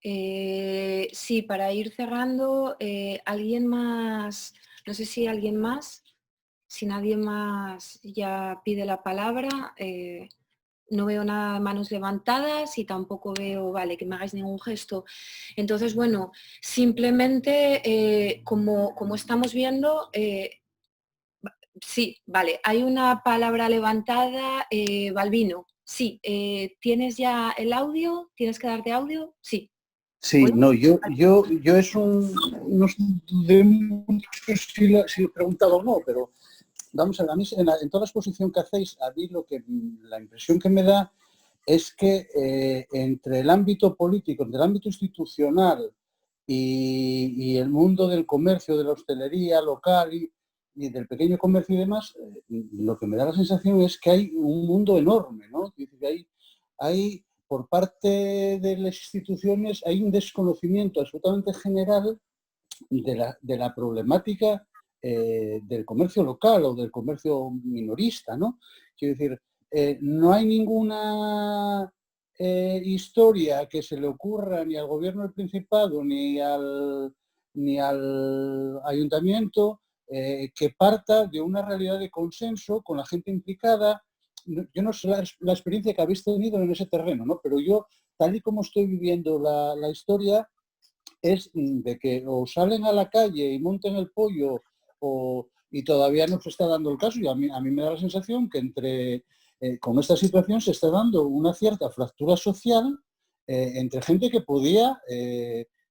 Sí, para ir cerrando, alguien más, no sé si alguien más, si nadie más ya pide la palabra, no veo nada de manos levantadas y tampoco veo, vale, que me hagáis ningún gesto. Entonces, bueno, simplemente como estamos viendo, sí, vale, hay una palabra levantada, Balbino, sí, ¿tienes ya el audio? ¿Tienes que darte audio? Sí. Sí, no, yo es no sé mucho si he preguntado o no, pero vamos a ver, a mí en toda la exposición que hacéis, a mí la impresión que me da es que entre el ámbito político, entre el ámbito institucional y el mundo del comercio, de la hostelería local y del pequeño comercio y demás, lo que me da la sensación es que hay un mundo enorme, ¿no? Es decir, hay por parte de las instituciones hay un desconocimiento absolutamente general de la problemática del comercio local o del comercio minorista, ¿no? Quiero decir, no hay ninguna historia que se le ocurra ni al gobierno del Principado ni al ayuntamiento que parta de una realidad de consenso con la gente implicada. Yo no sé la experiencia que habéis tenido en ese terreno, ¿no? Pero yo, tal y como estoy viviendo la historia, es de que o salen a la calle y monten el pollo y todavía no se está dando el caso, y a mí me da la sensación que con esta situación se está dando una cierta fractura social entre gente que podía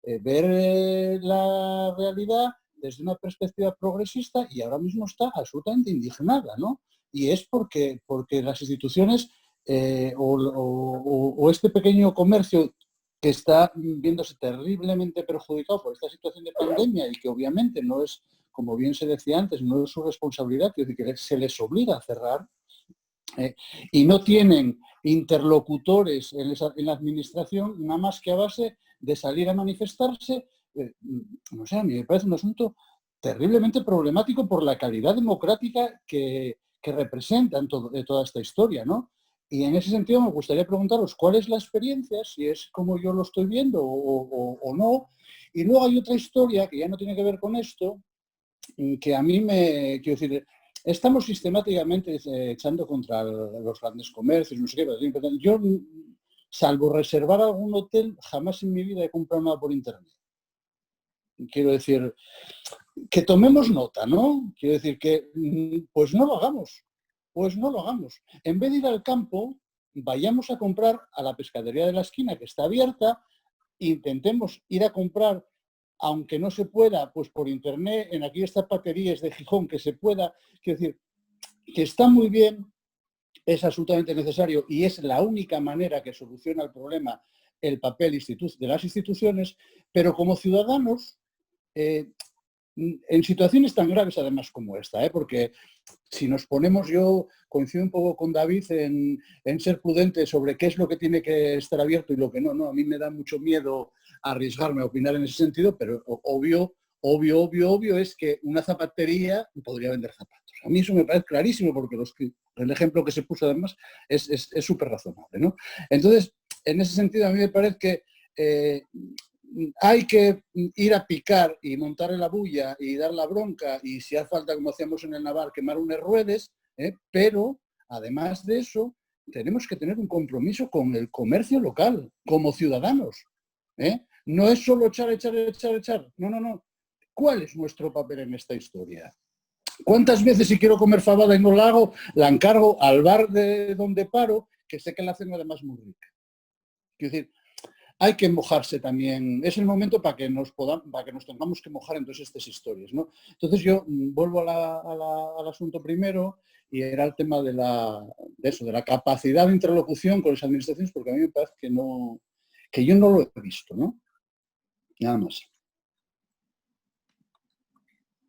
ver la realidad desde una perspectiva progresista y ahora mismo está absolutamente indignada, ¿no? Y es porque las instituciones o este pequeño comercio que está viéndose terriblemente perjudicado por esta situación de pandemia y que obviamente no es, como bien se decía antes, no es su responsabilidad, es decir, que se les obliga a cerrar y no tienen interlocutores en la administración nada más que a base de salir a manifestarse. No sé, a mí me parece un asunto terriblemente problemático por la calidad democrática que representan toda esta historia, ¿no? Y en ese sentido me gustaría preguntaros cuál es la experiencia, si es como yo lo estoy viendo o no. Y luego hay otra historia que ya no tiene que ver con esto, que a mí quiero decir, estamos sistemáticamente echando contra los grandes comercios, no sé qué. Yo, salvo reservar algún hotel, jamás en mi vida he comprado nada por internet. Quiero decir, que tomemos nota, ¿no? Quiero decir que, pues no lo hagamos. Pues no lo hagamos. En vez de ir al campo, vayamos a comprar a la pescadería de la esquina que está abierta, intentemos ir a comprar, aunque no se pueda, pues por internet, en aquellas zapaterías de Gijón que se pueda. Quiero decir, que está muy bien, es absolutamente necesario y es la única manera que soluciona el problema el papel de las instituciones, pero como ciudadanos, en situaciones tan graves además como esta, porque si nos ponemos, yo coincido un poco con David en ser prudente sobre qué es lo que tiene que estar abierto y lo que no. A mí me da mucho miedo arriesgarme a opinar en ese sentido, pero obvio es que una zapatería podría vender zapatos. A mí eso me parece clarísimo porque el ejemplo que se puso además es súper razonable, ¿no? Entonces, en ese sentido a mí me parece que hay que ir a picar y montar la bulla y dar la bronca y si hace falta, como hacíamos en el Naval, quemar unas ruedas, pero además de eso tenemos que tener un compromiso con el comercio local, como ciudadanos. No es solo echar. No. ¿Cuál es nuestro papel en esta historia? ¿Cuántas veces si quiero comer fabada y no la hago, la encargo al bar de donde paro, que sé que la hacen además muy rica? Quiero decir, hay que mojarse también. Es el momento para que nos tengamos que mojar en todas estas historias, ¿no? Entonces yo vuelvo al asunto primero y era el tema de la capacidad de interlocución con las administraciones, porque a mí me parece que yo no lo he visto, ¿no? Nada más.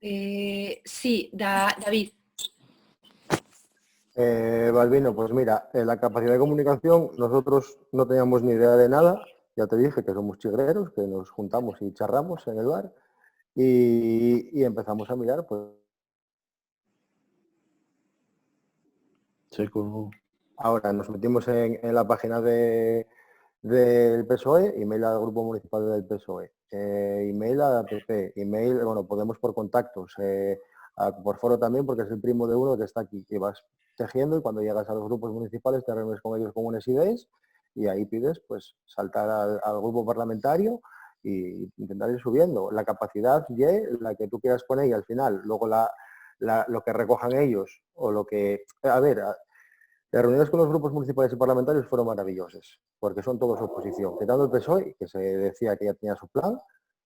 Sí, David. Balbino, pues mira, la capacidad de comunicación, nosotros no teníamos ni idea de nada, ya te dije que somos chigreros, que nos juntamos y charramos en el bar y empezamos a mirar, pues... Se colgó. Ahora nos metimos en la página del PSOE, email al grupo municipal del PSOE, email a la PP, email, bueno, Podemos por contactos, por foro también, porque es el primo de uno que está aquí, que vas tejiendo y cuando llegas a los grupos municipales te reúnes con ellos con unas ideas y ahí pides pues saltar al grupo parlamentario e intentar ir subiendo. La capacidad y la que tú quieras poner y al final, luego lo que recojan ellos o lo que... A ver, las reuniones con los grupos municipales y parlamentarios fueron maravillosas, porque son todos oposición. Quitando el PSOE, que se decía que ya tenía su plan,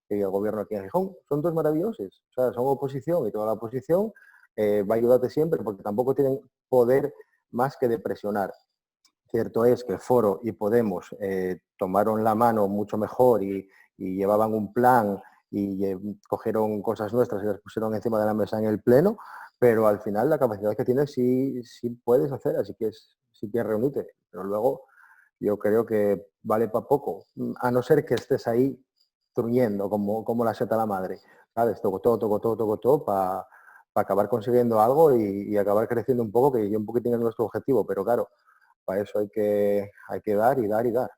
y el gobierno aquí en Gijón, son todos maravillosos. O sea, son oposición y toda la oposición va a ayudarte siempre, porque tampoco tienen poder más que de presionar. Cierto es que Foro y Podemos tomaron la mano mucho mejor y llevaban un plan y cogieron cosas nuestras y las pusieron encima de la mesa en el pleno, pero al final la capacidad que tienes sí puedes hacer, así que sí que reunirte. Pero luego yo creo que vale para poco, a no ser que estés ahí truñendo como la seta la madre. ¿Sabes? Toco todo para acabar consiguiendo algo y acabar creciendo un poco, que yo un poquitín es nuestro objetivo, pero claro, para eso hay que dar y dar y dar.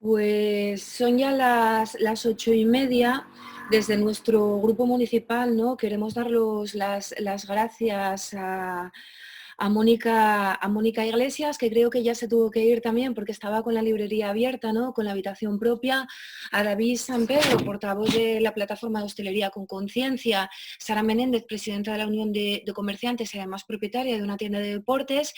Pues son ya las 8:30. Desde nuestro grupo municipal, ¿no? Queremos dar las gracias a Mónica Iglesias, que creo que ya se tuvo que ir también porque estaba con la librería abierta, ¿no? Con la habitación propia, a David San Pedro, portavoz de la plataforma de hostelería con conciencia, Sara Menéndez, presidenta de la Unión de Comerciantes y además propietaria de una tienda de deportes,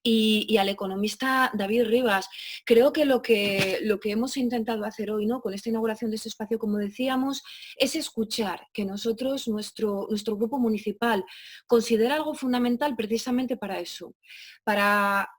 y al economista David Rivas. Creo que lo que hemos intentado hacer hoy, ¿no? Con esta inauguración de este espacio, como decíamos, es escuchar que nosotros, nuestro grupo municipal, considera algo fundamental precisamente para eso, para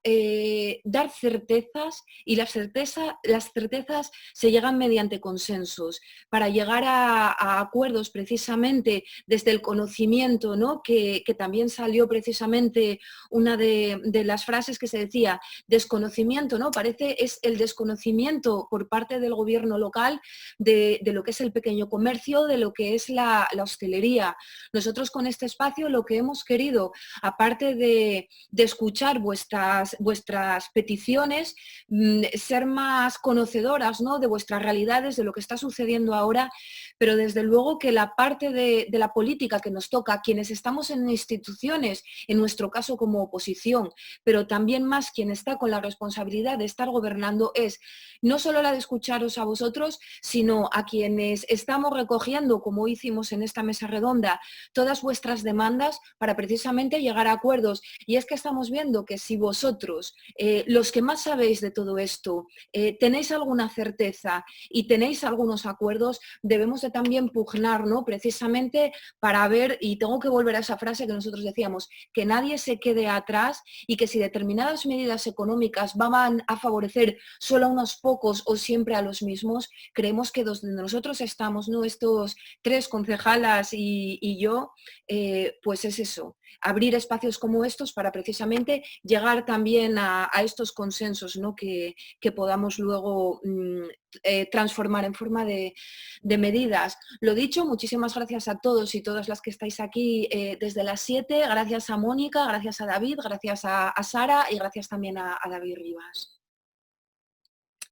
dar certezas, y las certezas se llegan mediante consensos, para llegar a acuerdos precisamente desde el conocimiento, ¿no? que también salió precisamente una de las frases que se decía, desconocimiento, ¿no? Es el desconocimiento por parte del gobierno local de lo que es el pequeño comercio, de lo que es la hostelería. Nosotros con este espacio lo que hemos querido, aparte de escuchar vuestras peticiones, ser más conocedoras, ¿no? De vuestras realidades, de lo que está sucediendo ahora, pero desde luego que la parte de la política que nos toca, quienes estamos en instituciones, en nuestro caso como oposición, pero también más quien está con la responsabilidad de estar gobernando, es no solo la de escucharos a vosotros, sino a quienes estamos recogiendo, como hicimos en esta mesa redonda, todas vuestras demandas para precisamente llegar a acuerdos. Y es que estamos viendo que si vosotros, los que más sabéis de todo esto, tenéis alguna certeza y tenéis algunos acuerdos, debemos de también pugnar, ¿no? Precisamente para ver, y tengo que volver a esa frase que nosotros decíamos, que nadie se quede atrás y que si determinadas medidas económicas van a favorecer solo a unos pocos o siempre a los mismos, creemos que donde nosotros estamos, ¿no? Estos tres concejalas y yo, pues es eso, abrir espacios como estos para precisamente llegar también a estos consensos, ¿no? que podamos luego transformar en forma de medidas. Lo dicho, muchísimas gracias a todos y todas las que estáis aquí desde las 7, gracias a Mónica, gracias a David, gracias a Sara y gracias también a David Rivas.